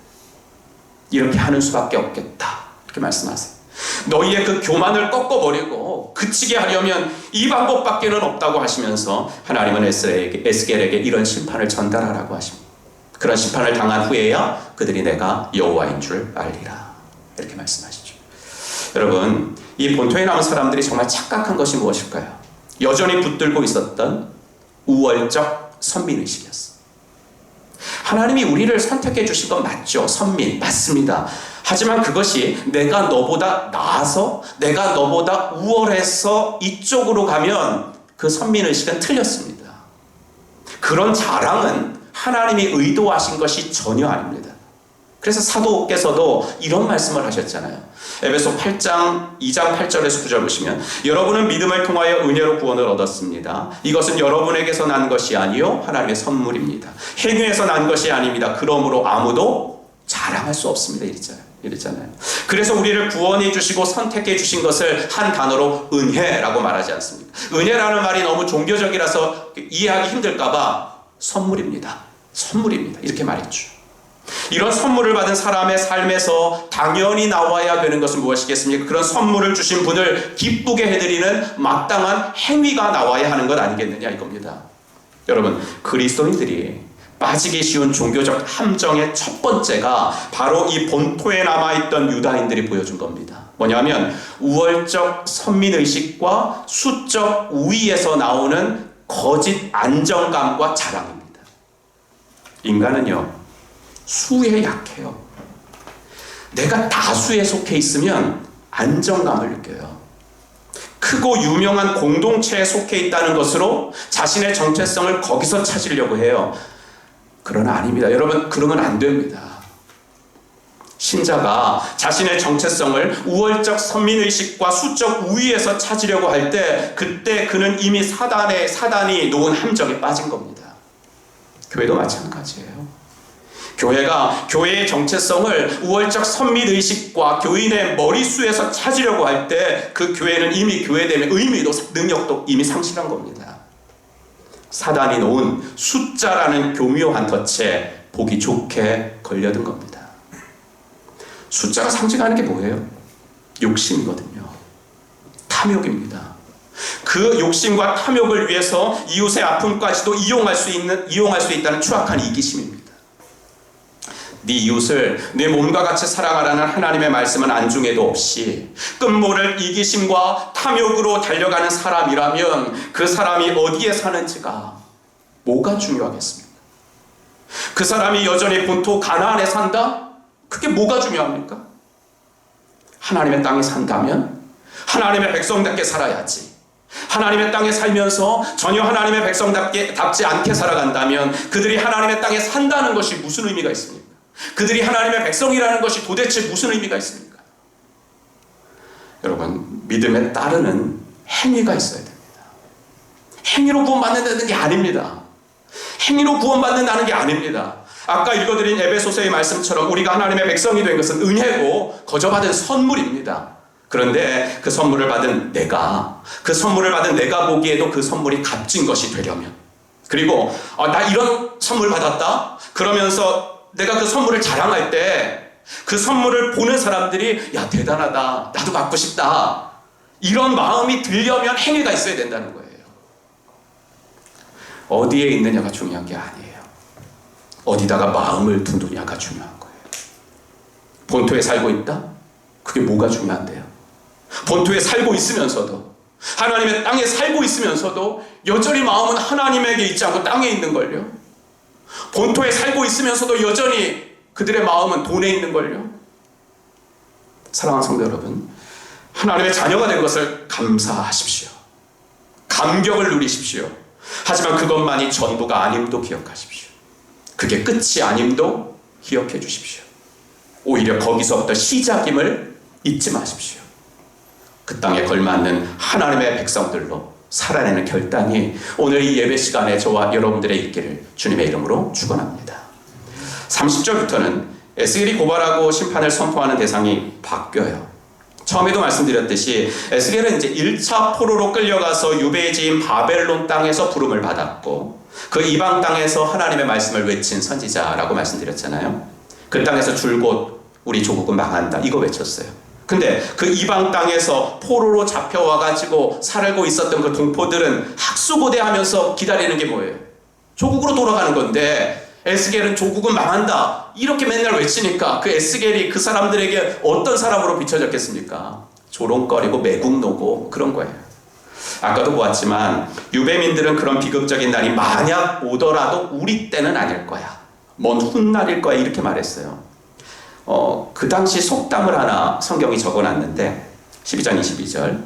이렇게 하는 수밖에 없겠다. 이렇게 말씀하세요. 너희의 그 교만을 꺾어버리고 그치게 하려면 이 방법밖에는 없다고 하시면서 하나님은 에스겔에게 이런 심판을 전달하라고 하십니다. 그런 심판을 당한 후에야 그들이 내가 여호와인 줄 알리라. 이렇게 말씀하시죠. 여러분, 이 본토에 남은 사람들이 정말 착각한 것이 무엇일까요? 여전히 붙들고 있었던 우월적 선민의식이었어요. 하나님이 우리를 선택해 주신 건 맞죠. 선민, 맞습니다. 하지만 그것이 내가 너보다 나아서, 내가 너보다 우월해서 이쪽으로 가면 그 선민의식은 틀렸습니다. 그런 자랑은 하나님이 의도하신 것이 전혀 아닙니다. 그래서 사도께서도 이런 말씀을 하셨잖아요. 에베소 8장 2장 8절에서 9절 보시면 여러분은 믿음을 통하여 은혜로 구원을 얻었습니다. 이것은 여러분에게서 난 것이 아니요 하나님의 선물입니다. 행위에서 난 것이 아닙니다. 그러므로 아무도 자랑할 수 없습니다. 이랬잖아요. 그래서 우리를 구원해 주시고 선택해 주신 것을 한 단어로 은혜라고 말하지 않습니다. 은혜라는 말이 너무 종교적이라서 이해하기 힘들까 봐 선물입니다. 이렇게 말했죠. 이런 선물을 받은 사람의 삶에서 당연히 나와야 되는 것은 무엇이겠습니까? 그런 선물을 주신 분을 기쁘게 해드리는 마땅한 행위가 나와야 하는 것 아니겠느냐 이겁니다. 여러분, 그리스도인들이 빠지기 쉬운 종교적 함정의 첫 번째가 바로 이 본토에 남아있던 유다인들이 보여준 겁니다. 뭐냐면 우월적 선민의식과 수적 우위에서 나오는 거짓 안정감과 자랑입니다. 인간은요, 수에 약해요. 내가 다수에 속해 있으면 안정감을 느껴요. 크고 유명한 공동체에 속해 있다는 것으로 자신의 정체성을 거기서 찾으려고 해요. 그러나 아닙니다. 여러분, 그러면 안 됩니다. 신자가 자신의 정체성을 우월적 선민의식과 수적 우위에서 찾으려고 할 때 그때 그는 이미 사단이 놓은 함정에 빠진 겁니다. 교회도 마찬가지예요. 교회가 교회의 정체성을 우월적 선민의식과 교인의 머릿수에서 찾으려고 할 때 그 교회는 이미 교회됨의 의미도 능력도 이미 상실한 겁니다. 사단이 놓은 숫자라는 교묘한 덫에 보기 좋게 걸려든 겁니다. 숫자가 상징하는 게 뭐예요? 욕심이거든요. 탐욕입니다. 그 욕심과 탐욕을 위해서 이웃의 아픔까지도 이용할 수 있다는 추악한 이기심입니다. 네 이웃을 내 몸과 같이 사랑하라는 하나님의 말씀은 안중에도 없이 끝모를 이기심과 탐욕으로 달려가는 사람이라면 그 사람이 어디에 사는지가 뭐가 중요하겠습니까? 그 사람이 여전히 본토 가나안에 산다? 그게 뭐가 중요합니까? 하나님의 땅에 산다면 하나님의 백성답게 살아야지. 하나님의 땅에 살면서 전혀 하나님의 백성답지 않게 살아간다면 그들이 하나님의 땅에 산다는 것이 무슨 의미가 있습니까? 그들이 하나님의 백성이라는 것이 도대체 무슨 의미가 있습니까? 여러분, 믿음에 따르는 행위가 있어야 됩니다. 행위로 구원받는다는 게 아닙니다. 행위로 구원받는다는 게 아닙니다. 아까 읽어드린 에베소서의 말씀처럼 우리가 하나님의 백성이 된 것은 은혜고 거저받은 선물입니다. 그런데 그 선물을 받은 내가 보기에도 그 선물이 값진 것이 되려면, 그리고 나 이런 선물 받았다 그러면서 내가 그 선물을 자랑할 때 그 선물을 보는 사람들이 야, 대단하다, 나도 갖고 싶다, 이런 마음이 들려면 행위가 있어야 된다는 거예요. 어디에 있느냐가 중요한 게 아니에요. 어디다가 마음을 두느냐가 중요한 거예요. 본토에 살고 있다? 그게 뭐가 중요한데요? 본토에 살고 있으면서도, 하나님의 땅에 살고 있으면서도 여전히 마음은 하나님에게 있지 않고 땅에 있는걸요. 본토에 살고 있으면서도 여전히 그들의 마음은 돈에 있는걸요. 사랑하는 성도 여러분, 하나님의 자녀가 된 것을 감사하십시오. 감격을 누리십시오. 하지만 그것만이 전부가 아님도 기억하십시오. 그게 끝이 아님도 기억해 주십시오. 오히려 거기서부터 시작임을 잊지 마십시오. 그 땅에 걸맞는 하나님의 백성들로 살아내는 결단이 오늘 이 예배 시간에 저와 여러분들의 있기를 주님의 이름으로 축원합니다. 30절부터는 에스겔이 고발하고 심판을 선포하는 대상이 바뀌어요. 처음에도 말씀드렸듯이 에스겔은 이제 1차 포로로 끌려가서 유배지인 바벨론 땅에서 부름을 받았고, 그 이방 땅에서 하나님의 말씀을 외친 선지자라고 말씀드렸잖아요. 그 땅에서 줄곧 우리 조국은 망한다, 이거 외쳤어요. 근데 그 이방 땅에서 포로로 잡혀와가지고 살고 있었던 그 동포들은 학수고대하면서 기다리는 게 뭐예요? 조국으로 돌아가는 건데, 에스겔은 조국은 망한다 이렇게 맨날 외치니까 그 에스겔이 그 사람들에게 어떤 사람으로 비춰졌겠습니까? 조롱거리고 매국노고 그런 거예요. 아까도 보았지만 유배민들은 그런 비극적인 날이 만약 오더라도 우리 때는 아닐 거야, 먼 훗날일 거야, 이렇게 말했어요. 그 당시 속담을 하나 성경이 적어놨는데 12장 22절,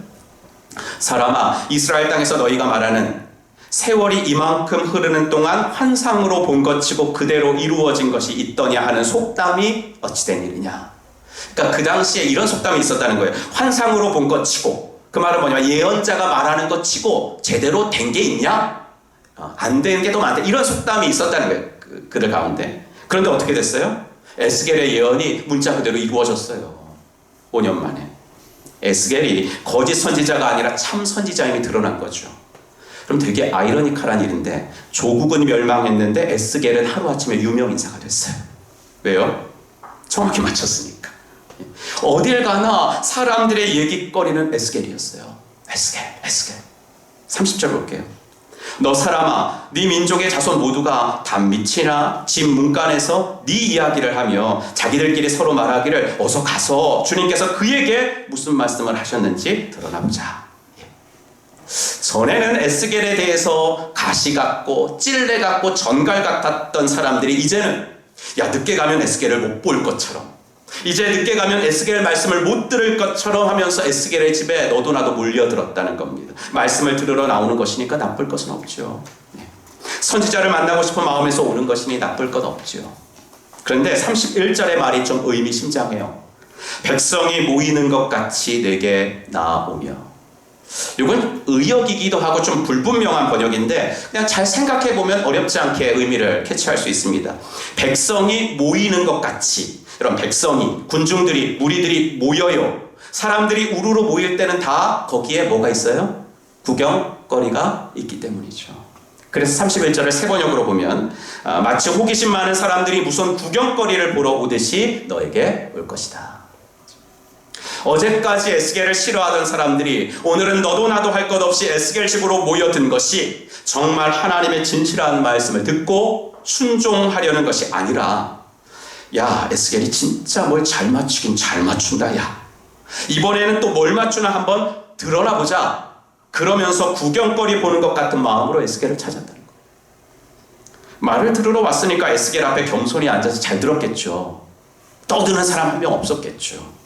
사람아, 이스라엘 땅에서 너희가 말하는 세월이 이만큼 흐르는 동안 환상으로 본 것치고 그대로 이루어진 것이 있더냐 하는 속담이 어찌 된 일이냐. 그러니까 그 당시에 이런 속담이 있었다는 거예요. 환상으로 본 것치고, 그 말은 뭐냐면 예언자가 말하는 것치고 제대로 된 게 있냐? 안 되는 게 더 많다, 이런 속담이 있었다는 거예요, 그들 가운데. 그런데 어떻게 됐어요? 에스겔의 예언이 문자 그대로 이루어졌어요. 5년 만에 에스겔이 거짓 선지자가 아니라 참 선지자임이 드러난 거죠. 그럼 되게 아이러니컬한 일인데, 조국은 멸망했는데 에스겔은 하루아침에 유명인사가 됐어요. 왜요? 정확히 맞췄으니까. 어딜 가나 사람들의 얘기거리는 에스겔이었어요. 에스겔. 30절 볼게요. 너 사람아, 네 민족의 자손 모두가 단밑이나 집 문간에서 네 이야기를 하며 자기들끼리 서로 말하기를 어서 가서 주님께서 그에게 무슨 말씀을 하셨는지 드러나보자. 전에는 에스겔에 대해서 가시 같고 찔레 같고 전갈 같았던 사람들이 이제는 야, 늦게 가면 에스겔을 못 볼 것처럼, 이제 늦게 가면 에스겔 말씀을 못 들을 것처럼 하면서 에스겔의 집에 너도 나도 몰려들었다는 겁니다. 말씀을 들으러 나오는 것이니까 나쁠 것은 없죠. 선지자를 만나고 싶은 마음에서 오는 것이니 나쁠 것 없죠. 그런데 31절의 말이 좀 의미심장해요. 백성이 모이는 것 같이 내게 나아오며. 이건 의역이기도 하고 좀 불분명한 번역인데 그냥 잘 생각해보면 어렵지 않게 의미를 캐치할 수 있습니다. 백성이 모이는 것 같이, 이런 백성이, 군중들이, 무리들이 모여요. 사람들이 우르르 모일 때는 다 거기에 뭐가 있어요? 구경거리가 있기 때문이죠. 그래서 31절을 세 번역으로 보면 마치 호기심 많은 사람들이 무슨 구경거리를 보러 오듯이 너에게 올 것이다. 어제까지 에스겔을 싫어하던 사람들이 오늘은 너도 나도 할 것 없이 에스겔식으로 모여든 것이 정말 하나님의 진실한 말씀을 듣고 순종하려는 것이 아니라, 야, 에스겔이 진짜 뭘 잘 맞추긴 잘 맞춘다, 야, 이번에는 또 뭘 맞추나 한번 드러나 보자, 그러면서 구경거리 보는 것 같은 마음으로 에스겔을 찾았다는 거예요. 말을 들으러 왔으니까 에스겔 앞에 겸손히 앉아서 잘 들었겠죠. 떠드는 사람 한 명 없었겠죠.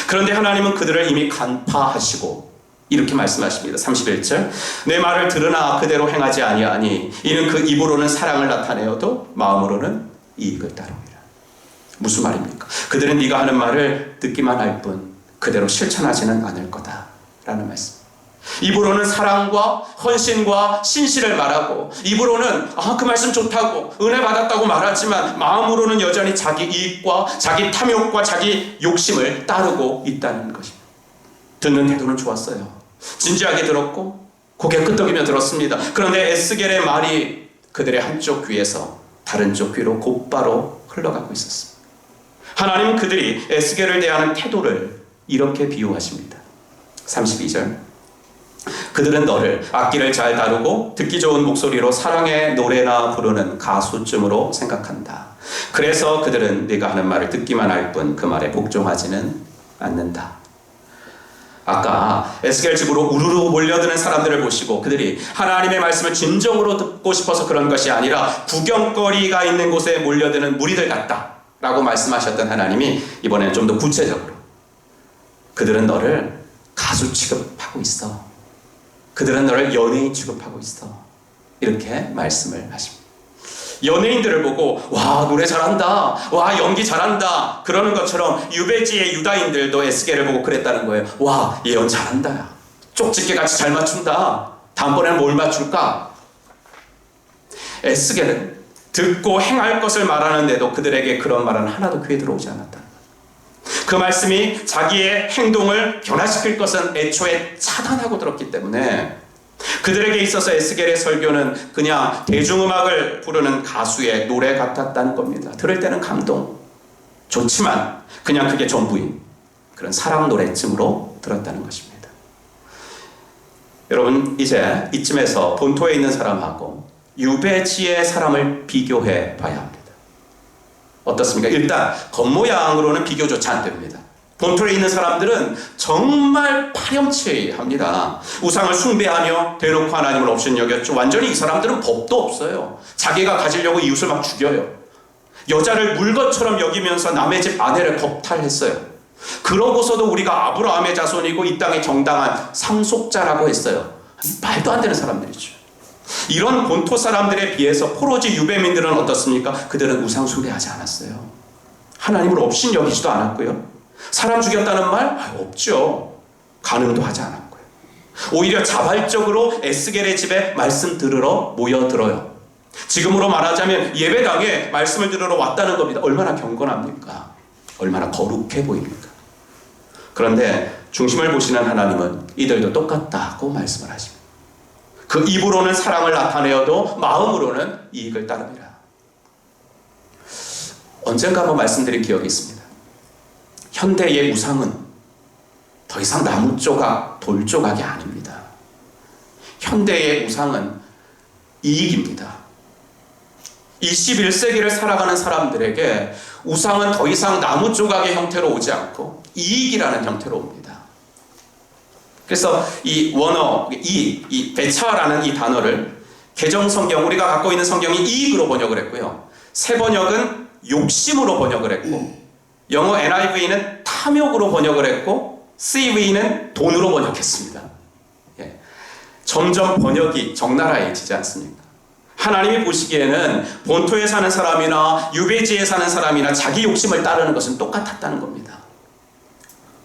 그런데 하나님은 그들을 이미 간파하시고 이렇게 말씀하십니다. 31절, 내 말을 들으나 그대로 행하지 아니하니 이는 그 입으로는 사랑을 나타내어도 마음으로는 이익을 따릅니다. 무슨 말입니까? 그들은 네가 하는 말을 듣기만 할 뿐 그대로 실천하지는 않을 거다라는 말씀. 입으로는 사랑과 헌신과 신실을 말하고, 입으로는 그 말씀 좋다고 은혜 받았다고 말하지만 마음으로는 여전히 자기 이익과 자기 탐욕과 자기 욕심을 따르고 있다는 것입니다. 듣는 태도는 좋았어요. 진지하게 들었고 고개 끄덕이며 들었습니다. 그런데 에스겔의 말이 그들의 한쪽 귀에서 다른 쪽 귀로 곧바로 흘러가고 있었습니다. 하나님은 그들이 에스겔을 대하는 태도를 이렇게 비유하십니다. 32절. 그들은 너를 악기를 잘 다루고 듣기 좋은 목소리로 사랑의 노래나 부르는 가수쯤으로 생각한다. 그래서 그들은 네가 하는 말을 듣기만 할 뿐 그 말에 복종하지는 않는다. 아까 에스겔 집으로 우르르 몰려드는 사람들을 보시고 그들이 하나님의 말씀을 진정으로 듣고 싶어서 그런 것이 아니라 구경거리가 있는 곳에 몰려드는 무리들 같다 라고 말씀하셨던 하나님이 이번에는 좀 더 구체적으로 그들은 너를 가수 취급하고 있어. 그들은 너를 연예인 취급하고 있어. 이렇게 말씀을 하십니다. 연예인들을 보고 와 노래 잘한다, 와 연기 잘한다 그러는 것처럼 유배지의 유다인들도 에스겔을 보고 그랬다는 거예요. 와 예언 잘한다, 야. 쪽집게 같이 잘 맞춘다. 다음번에는 뭘 맞출까? 에스겔은 듣고 행할 것을 말하는데도 그들에게 그런 말은 하나도 귀에 들어오지 않았다. 그 말씀이 자기의 행동을 변화시킬 것은 애초에 차단하고 들었기 때문에 그들에게 있어서 에스겔의 설교는 그냥 대중음악을 부르는 가수의 노래 같았다는 겁니다. 들을 때는 감동 좋지만 그냥 그게 전부인 그런 사랑 노래쯤으로 들었다는 것입니다. 여러분 이제 이쯤에서 본토에 있는 사람하고 유배지의 사람을 비교해 봐야 합니다. 어떻습니까? 일단 겉모양으로는 비교조차 안 됩니다. 본토에 있는 사람들은 정말 파렴치합니다. 우상을 숭배하며 대놓고 하나님을 없인 여겼죠. 완전히 이 사람들은 법도 없어요. 자기가 가지려고 이웃을 막 죽여요. 여자를 물것처럼 여기면서 남의 집 아내를 겁탈했어요. 그러고서도 우리가 아브라함의 자손이고 이 땅의 정당한 상속자라고 했어요. 말도 안 되는 사람들이죠. 이런 본토 사람들에 비해서 포로지 유배민들은 어떻습니까? 그들은 우상 숭배하지 않았어요. 하나님을 없인 여기지도 않았고요. 사람 죽였다는 말? 없죠. 간음도 하지 않았고요. 오히려 자발적으로 에스겔의 집에 말씀 들으러 모여들어요. 지금으로 말하자면 예배당에 말씀을 들으러 왔다는 겁니다. 얼마나 경건합니까? 얼마나 거룩해 보입니까? 그런데 중심을 보시는 하나님은 이들도 똑같다고 말씀을 하십니다. 그 입으로는 사랑을 나타내어도 마음으로는 이익을 따릅니다. 언젠가 한번 말씀드린 기억이 있습니다. 현대의 우상은 더 이상 나무 조각, 돌 조각이 아닙니다. 현대의 우상은 이익입니다. 21세기를 살아가는 사람들에게 우상은 더 이상 나무 조각의 형태로 오지 않고 이익이라는 형태로 옵니다. 그래서 이 원어, 이 배차라는 이 단어를 개정성경, 우리가 갖고 있는 성경이 이익으로 번역을 했고요. 새 번역은 욕심으로 번역을 했고, 영어 NIV는 탐욕으로 번역을 했고, CV는 돈으로 번역했습니다. 예. 점점 번역이 적나라해지지 않습니까? 하나님이 보시기에는 본토에 사는 사람이나 유배지에 사는 사람이나 자기 욕심을 따르는 것은 똑같았다는 겁니다.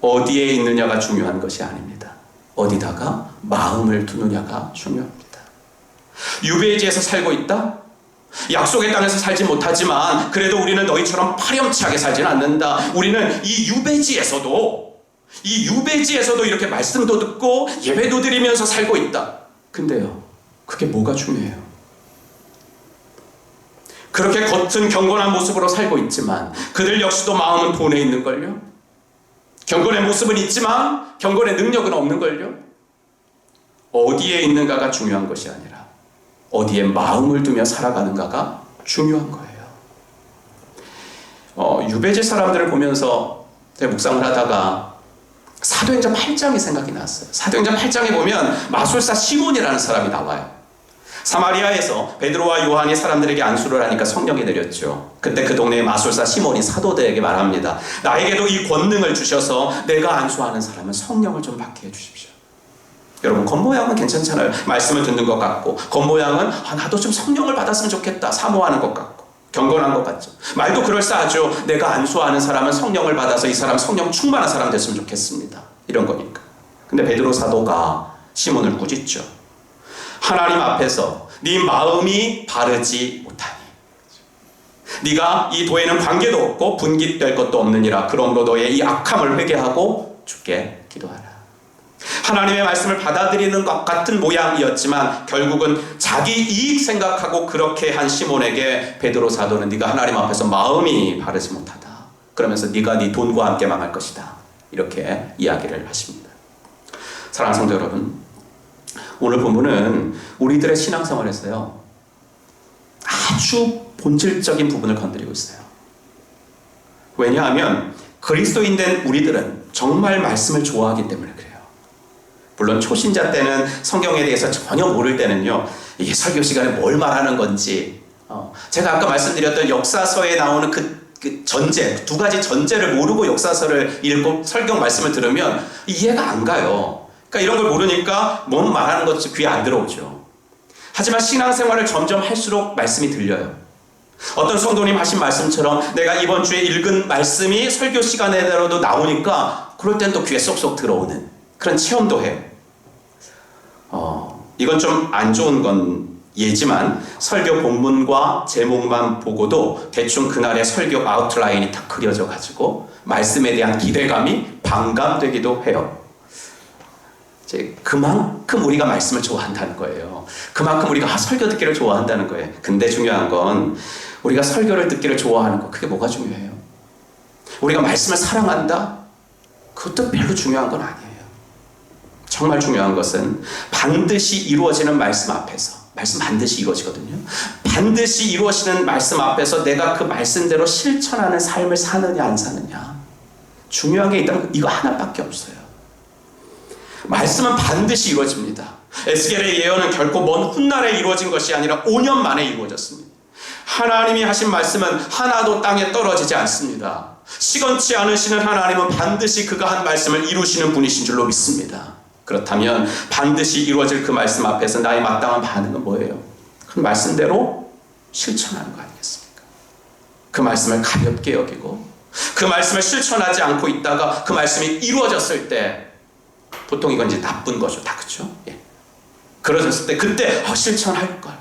어디에 있느냐가 중요한 것이 아닙니다. 어디다가 마음을 두느냐가 중요합니다. 유배지에서 살고 있다? 약속의 땅에서 살지 못하지만 그래도 우리는 너희처럼 파렴치하게 살지는 않는다. 우리는 이 유배지에서도 이렇게 말씀도 듣고 예배도 드리면서 살고 있다. 근데요, 그게 뭐가 중요해요? 그렇게 겉은 경건한 모습으로 살고 있지만 그들 역시도 마음은 돈에 있는걸요? 경건의 모습은 있지만 경건의 능력은 없는걸요? 어디에 있는가가 중요한 것이 아니라 어디에 마음을 두며 살아가는가가 중요한 거예요. 유배지 사람들을 보면서 제가 묵상을 하다가 사도행전 8장이 생각이 났어요. 사도행전 8장에 보면 마술사 시몬이라는 사람이 나와요. 사마리아에서 베드로와 요한이 사람들에게 안수를 하니까 성령이 내렸죠. 그때 그 동네의 마술사 시몬이 사도들에게 말합니다. 나에게도 이 권능을 주셔서 내가 안수하는 사람은 성령을 좀 받게 해주십시오. 여러분, 겉모양은 괜찮잖아요. 말씀을 듣는 것 같고, 겉모양은 나도 좀 성령을 받았으면 좋겠다 사모하는 것 같고. 경건한 것 같죠. 말도 그럴싸하죠. 내가 안수하는 사람은 성령을 받아서 이 사람 성령 충만한 사람 됐으면 좋겠습니다. 이런 거니까. 근데 베드로 사도가 시몬을 꾸짖죠. 하나님 앞에서 네 마음이 바르지 못하니 네가 이 도에는 관계도 없고 분깃될 것도 없느니라. 그러므로 너의 이 악함을 회개하고 주께 기도하라. 하나님의 말씀을 받아들이는 것 같은 모양이었지만 결국은 자기 이익 생각하고 그렇게 한 시몬에게 베드로 사도는 네가 하나님 앞에서 마음이 바르지 못하다. 그러면서 네가 네 돈과 함께 망할 것이다. 이렇게 이야기를 하십니다. 사랑하는 성도 여러분, 오늘 본문은 우리들의 신앙생활에서요 아주 본질적인 부분을 건드리고 있어요. 왜냐하면 그리스도인 된 우리들은 정말 말씀을 좋아하기 때문에 그래요. 물론 초신자 때는 성경에 대해서 전혀 모를 때는요 이게 설교 시간에 뭘 말하는 건지 제가 아까 말씀드렸던 역사서에 나오는 그 전제, 두 가지 전제를 모르고 역사서를 읽고 설경 말씀을 들으면 이해가 안 가요. 그러니까 이런 걸 모르니까 뭔 말하는 것이 귀에 안 들어오죠. 하지만 신앙생활을 점점 할수록 말씀이 들려요. 어떤 성도님 하신 말씀처럼 내가 이번 주에 읽은 말씀이 설교 시간에라도 나오니까 그럴 땐 또 귀에 쏙쏙 들어오는 그런 체험도 해요. 이건 좀 안 좋은 건 예지만 설교 본문과 제목만 보고도 대충 그날의 설교 아웃라인이 딱 그려져 가지고 말씀에 대한 기대감이 반감되기도 해요. 이제 그만큼 우리가 말씀을 좋아한다는 거예요. 그만큼 우리가 설교 듣기를 좋아한다는 거예요. 근데 중요한 건 우리가 설교를 듣기를 좋아하는 거, 그게 뭐가 중요해요? 우리가 말씀을 사랑한다? 그것도 별로 중요한 건 아니에요. 정말 중요한 것은 반드시 이루어지는 말씀 앞에서, 말씀 반드시 이루어지거든요. 반드시 이루어지는 말씀 앞에서 내가 그 말씀대로 실천하는 삶을 사느냐 안 사느냐. 중요한 게 있다면 이거 하나밖에 없어요. 말씀은 반드시 이루어집니다. 에스겔의 예언은 결코 먼 훗날에 이루어진 것이 아니라 5년 만에 이루어졌습니다. 하나님이 하신 말씀은 하나도 땅에 떨어지지 않습니다. 시건치 않으시는 하나님은 반드시 그가 한 말씀을 이루시는 분이신 줄로 믿습니다. 그렇다면 반드시 이루어질 그 말씀 앞에서 나의 마땅한 반응은 뭐예요? 그 말씀대로 실천하는 거 아니겠습니까? 그 말씀을 가볍게 여기고 그 말씀을 실천하지 않고 있다가 그 말씀이 이루어졌을 때 보통 이건 이제 나쁜 거죠. 다 그렇죠? 예. 그러졌을 때 그때 실천할 걸.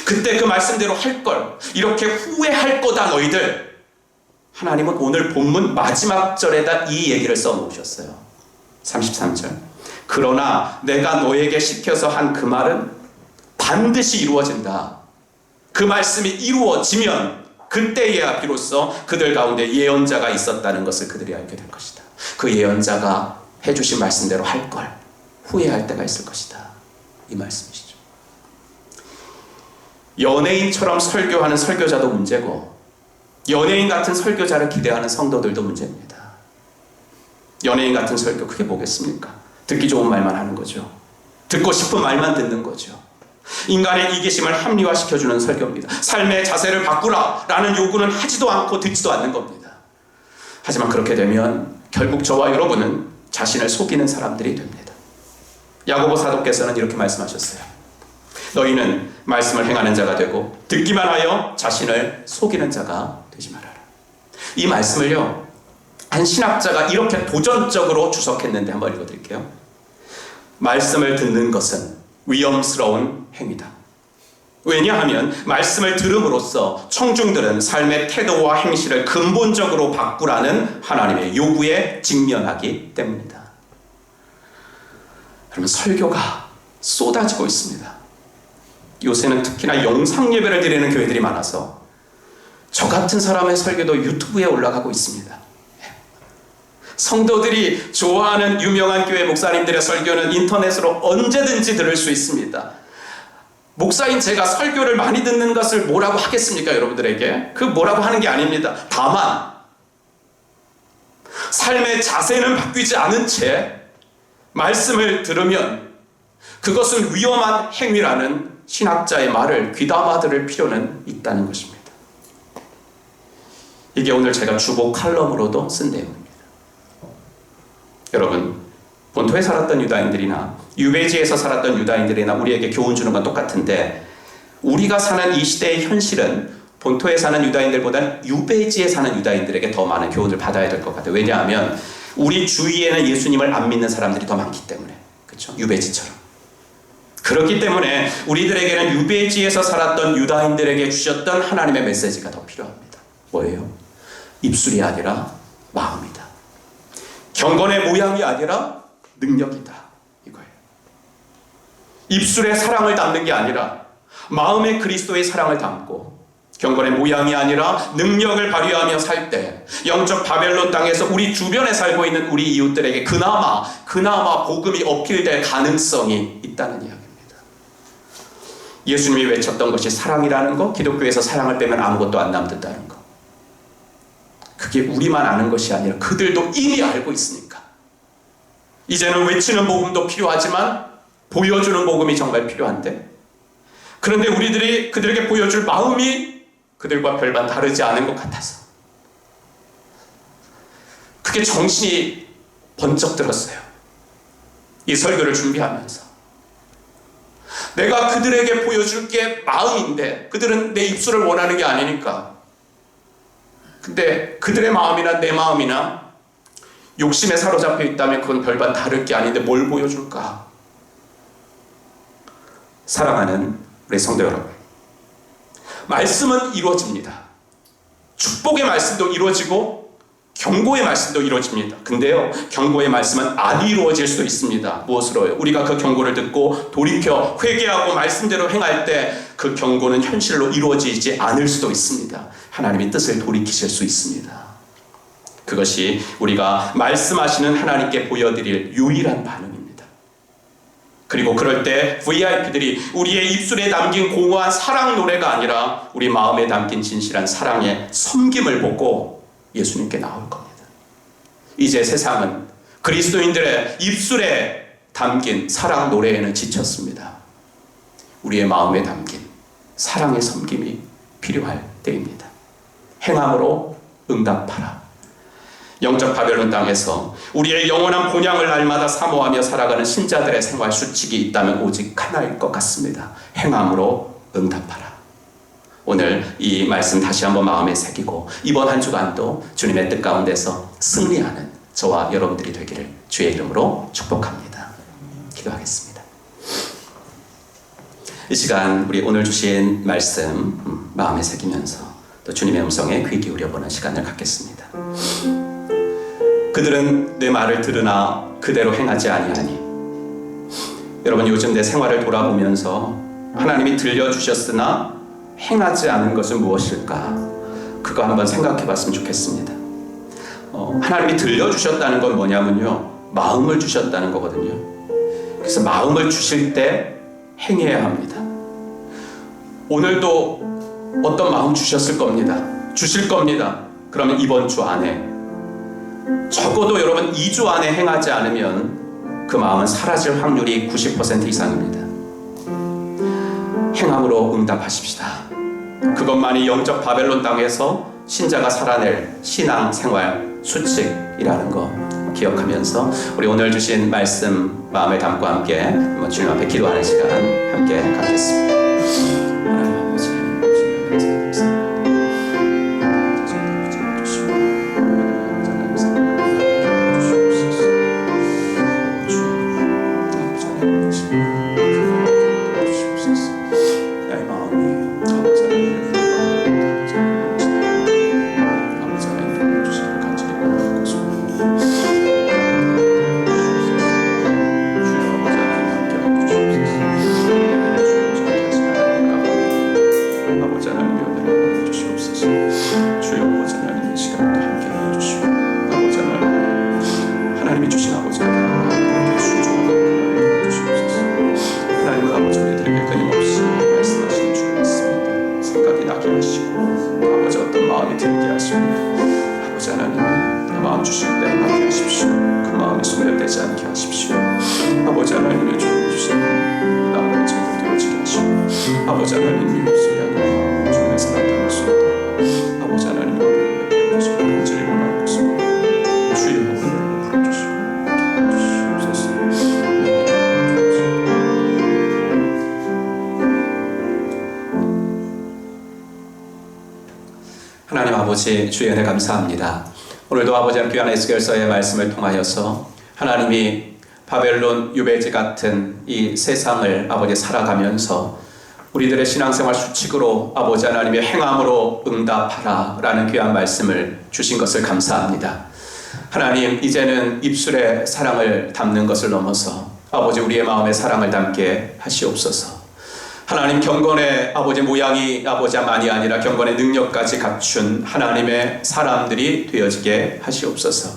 그때 그 말씀대로 할 걸. 이렇게 후회할 거다 너희들. 하나님은 오늘 본문 마지막 절에다 이 얘기를 써놓으셨어요. 33절. 그러나 내가 너에게 시켜서 한 그 말은 반드시 이루어진다. 그 말씀이 이루어지면 그때야 비로소 그들 가운데 예언자가 있었다는 것을 그들이 알게 될 것이다. 그 예언자가 해주신 말씀대로 할 걸 후회할 때가 있을 것이다. 이 말씀이시죠. 연예인처럼 설교하는 설교자도 문제고 연예인 같은 설교자를 기대하는 성도들도 문제입니다. 연예인 같은 설교 그게 뭐겠습니까? 듣기 좋은 말만 하는 거죠. 듣고 싶은 말만 듣는 거죠. 인간의 이기심을 합리화시켜주는 설교입니다. 삶의 자세를 바꾸라 라는 요구는 하지도 않고 듣지도 않는 겁니다. 하지만 그렇게 되면 결국 저와 여러분은 자신을 속이는 사람들이 됩니다. 야고보 사도께서는 이렇게 말씀하셨어요. 너희는 말씀을 행하는 자가 되고 듣기만 하여 자신을 속이는 자가 되지 말아라. 이 말씀을요 한 신학자가 이렇게 도전적으로 주석했는데 한번 읽어드릴게요. 말씀을 듣는 것은 위험스러운 행위다. 왜냐하면 말씀을 들음으로써 청중들은 삶의 태도와 행실을 근본적으로 바꾸라는 하나님의 요구에 직면하기 때문이다. 여러분 설교가 쏟아지고 있습니다. 요새는 특히나 영상 예배를 드리는 교회들이 많아서 저 같은 사람의 설교도 유튜브에 올라가고 있습니다. 성도들이 좋아하는 유명한 교회 목사님들의 설교는 인터넷으로 언제든지 들을 수 있습니다. 목사인 제가 설교를 많이 듣는 것을 뭐라고 하겠습니까, 여러분들에게? 그 뭐라고 하는 게 아닙니다. 다만 삶의 자세는 바뀌지 않은 채 말씀을 들으면 그것은 위험한 행위라는 신학자의 말을 귀담아 들을 필요는 있다는 것입니다. 이게 오늘 제가 주보 칼럼으로도 쓴 내용입니다. 여러분, 본토에 살았던 유다인들이나 유배지에서 살았던 유다인들이나 우리에게 교훈 주는 건 똑같은데 우리가 사는 이 시대의 현실은 본토에 사는 유다인들보다는 유배지에 사는 유다인들에게 더 많은 교훈을 받아야 될 것 같아요. 왜냐하면 우리 주위에는 예수님을 안 믿는 사람들이 더 많기 때문에. 그렇죠? 유배지처럼. 그렇기 때문에 우리들에게는 유배지에서 살았던 유다인들에게 주셨던 하나님의 메시지가 더 필요합니다. 뭐예요? 입술이 아니라 마음이다. 경건의 모양이 아니라 능력이다. 이거예요. 입술에 사랑을 담는 게 아니라 마음에 그리스도의 사랑을 담고 경건의 모양이 아니라 능력을 발휘하며 살 때 영적 바벨론 땅에서 우리 주변에 살고 있는 우리 이웃들에게 그나마 복음이 어필될 가능성이 있다는 이야기입니다. 예수님이 외쳤던 것이 사랑이라는 거, 기독교에서 사랑을 빼면 아무것도 안 남는다는 거. 그게 우리만 아는 것이 아니라 그들도 이미 알고 있으니까. 이제는 외치는 복음도 필요하지만 보여주는 복음이 정말 필요한데, 그런데 우리들이 그들에게 보여줄 마음이 그들과 별반 다르지 않은 것 같아서 그게 정신이 번쩍 들었어요. 이 설교를 준비하면서 내가 그들에게 보여줄 게 마음인데 그들은 내 입술을 원하는 게 아니니까. 근데 그들의 마음이나 내 마음이나 욕심에 사로잡혀 있다면 그건 별반 다를 게 아닌데 뭘 보여줄까? 사랑하는 우리 성도 여러분, 말씀은 이루어집니다. 축복의 말씀도 이루어지고 경고의 말씀도 이루어집니다. 근데요, 경고의 말씀은 안 이루어질 수도 있습니다. 무엇으로요? 우리가 그 경고를 듣고 돌이켜 회개하고 말씀대로 행할 때 그 경고는 현실로 이루어지지 않을 수도 있습니다. 하나님이 뜻을 돌이키실 수 있습니다. 그것이 우리가 말씀하시는 하나님께 보여드릴 유일한 반응입니다. 그리고 그럴 때 VIP들이 우리의 입술에 담긴 공허한 사랑 노래가 아니라 우리 마음에 담긴 진실한 사랑의 섬김을 보고 예수님께 나올 겁니다. 이제 세상은 그리스도인들의 입술에 담긴 사랑 노래에는 지쳤습니다. 우리의 마음에 담긴 사랑의 섬김이 필요할 때입니다. 행함으로 응답하라. 영적 바벨론 땅에서 우리의 영원한 본향을 날마다 사모하며 살아가는 신자들의 생활 수칙이 있다면 오직 하나일 것 같습니다. 행함으로 응답하라. 오늘 이 말씀 다시 한번 마음에 새기고 이번 한 주간도 주님의 뜻 가운데서 승리하는 저와 여러분들이 되기를 주의 이름으로 축복합니다. 기도하겠습니다. 이 시간 우리 오늘 주신 말씀 마음에 새기면서 또 주님의 음성에 귀 기울여보는 시간을 갖겠습니다. 그들은 내 말을 들으나 그대로 행하지 아니하니. 여러분, 요즘 내 생활을 돌아보면서 하나님이 들려주셨으나 행하지 않은 것은 무엇일까? 그거 한번 생각해 봤으면 좋겠습니다. 하나님이 들려주셨다는 건 뭐냐면요, 마음을 주셨다는 거거든요. 그래서 마음을 주실 때 행해야 합니다. 오늘도 어떤 마음 주셨을 겁니다. 주실 겁니다. 그러면 이번 주 안에, 적어도 여러분 2주 안에 행하지 않으면 그 마음은 사라질 확률이 90% 이상입니다. 행함으로 응답하십시다. 그것만이 영적 바벨론 땅에서 신자가 살아낼 신앙 생활 수칙이라는 거 기억하면서 우리 오늘 주신 말씀 마음에 담고 함께 주님 앞에 기도하는 시간 함께 갖겠습니다. 하나님 아버지, 주님 감사합니다. 하나님이 주신 아버지 하나님께 순종하는 하나님 주시옵소서. 아버지 주의 은혜 감사합니다. 오늘도 아버지 하나님 귀한 에스겔서의 말씀을 통하여서 하나님이 바벨론 유배지 같은 이 세상을 아버지 살아가면서 우리들의 신앙생활 수칙으로 아버지 하나님의 행함으로 응답하라 라는 귀한 말씀을 주신 것을 감사합니다. 하나님, 이제는 입술에 사랑을 담는 것을 넘어서 아버지 우리의 마음에 사랑을 담게 하시옵소서. 하나님, 경건의 아버지 모양이 아버지만이 아니라 경건의 능력까지 갖춘 하나님의 사람들이 되어지게 하시옵소서.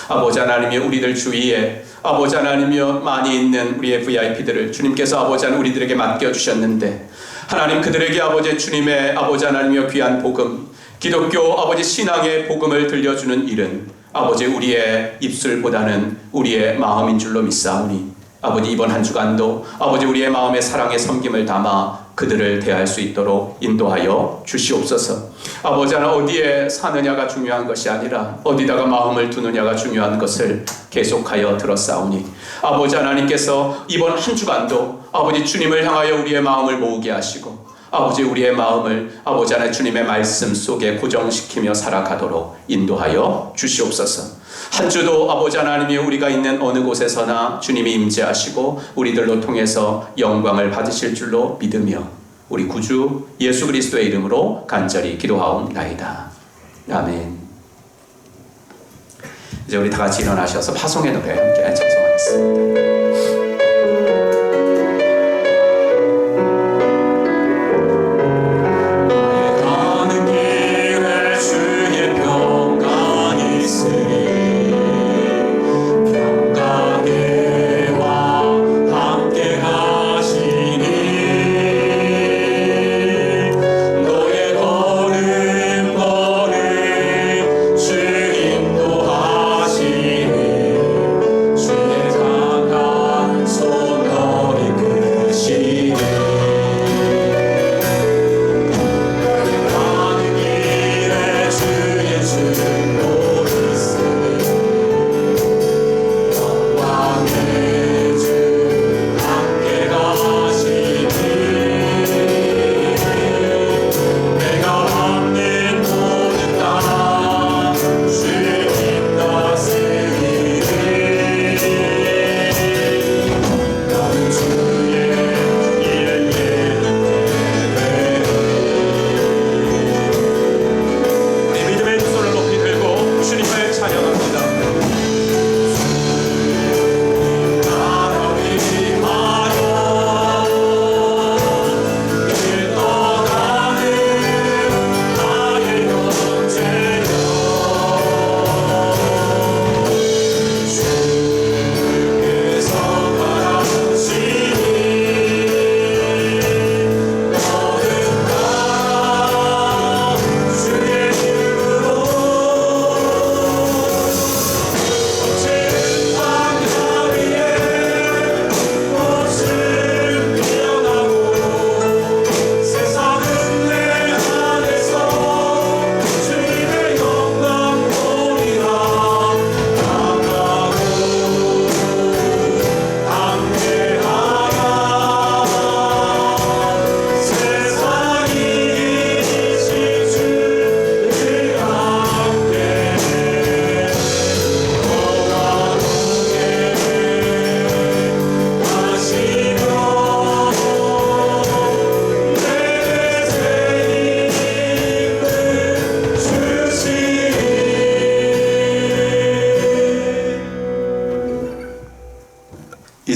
아버지 하나님이 우리들 주위에 아버지 하나님이여 많이 있는 우리의 VIP들을 주님께서 아버지 하나님 우리들에게 맡겨주셨는데, 하나님 그들에게 아버지 주님의 아버지 하나님이여 귀한 복음, 기독교 아버지 신앙의 복음을 들려주는 일은 아버지 우리의 입술보다는 우리의 마음인 줄로 믿사오니 아버지 이번 한 주간도 아버지 우리의 마음에 사랑의 섬김을 담아 그들을 대할 수 있도록 인도하여 주시옵소서. 아버지 하나 어디에 사느냐가 중요한 것이 아니라 어디다가 마음을 두느냐가 중요한 것을 계속하여 들었사오니 아버지 하나님께서 이번 한 주간도 아버지 주님을 향하여 우리의 마음을 모으게 하시고 아버지 우리의 마음을 아버지 하나님 주님의 말씀 속에 고정시키며 살아가도록 인도하여 주시옵소서. 한 주도 아버지 하나님이 우리가 있는 어느 곳에서나 주님이 임재하시고 우리들로 통해서 영광을 받으실 줄로 믿으며 우리 구주 예수 그리스도의 이름으로 간절히 기도하옵나이다. 아멘. 이제 우리 다 같이 일어나셔서 파송의 노래 함께 찬송하겠습니다.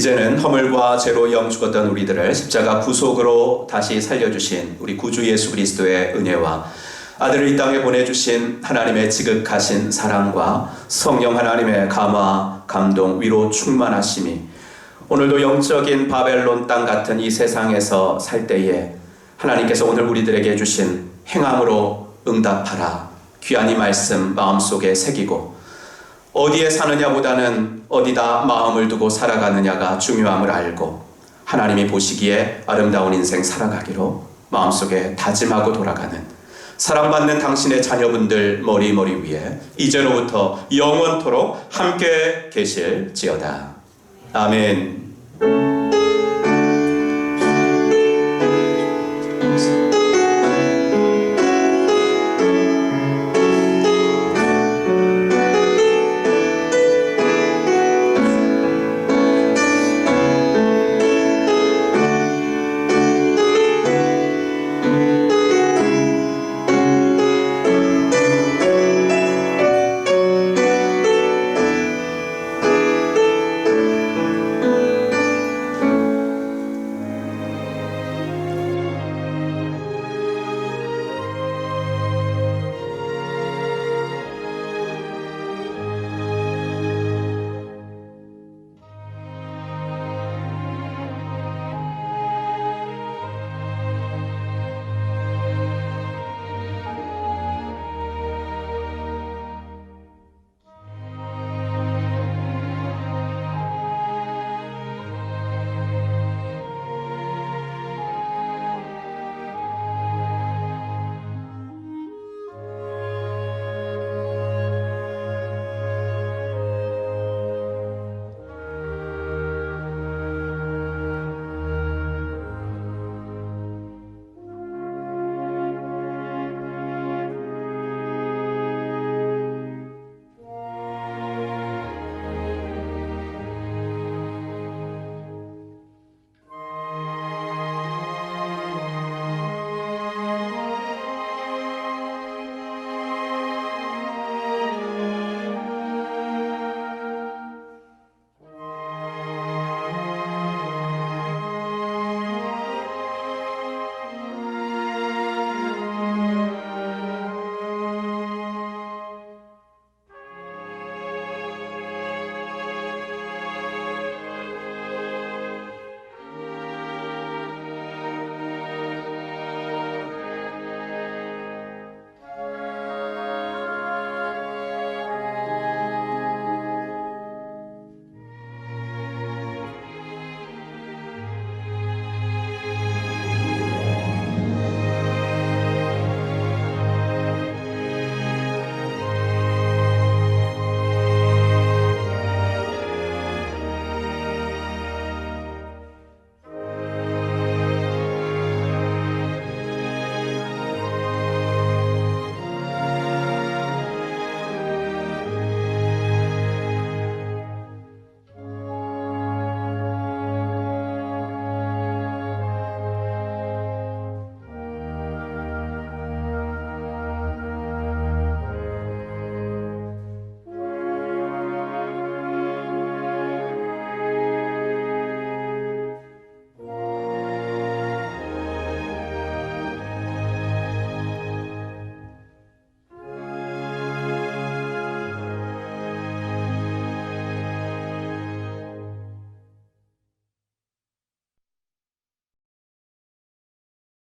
이제는 허물과 죄로 영 죽었던 우리들을 십자가 구속으로 다시 살려주신 우리 구주 예수 그리스도의 은혜와 아들을 이 땅에 보내주신 하나님의 지극하신 사랑과 성령 하나님의 감화, 감동, 위로 충만하심이 오늘도 영적인 바벨론 땅 같은 이 세상에서 살 때에 하나님께서 오늘 우리들에게 주신 행함으로 응답하라 귀한 이 말씀 마음속에 새기고 어디에 사느냐보다는 어디다 마음을 두고 살아가느냐가 중요함을 알고 하나님이 보시기에 아름다운 인생 살아가기로 마음속에 다짐하고 돌아가는 사랑받는 당신의 자녀분들 머리 위에 이제로부터 영원토록 함께 계실지어다. 아멘.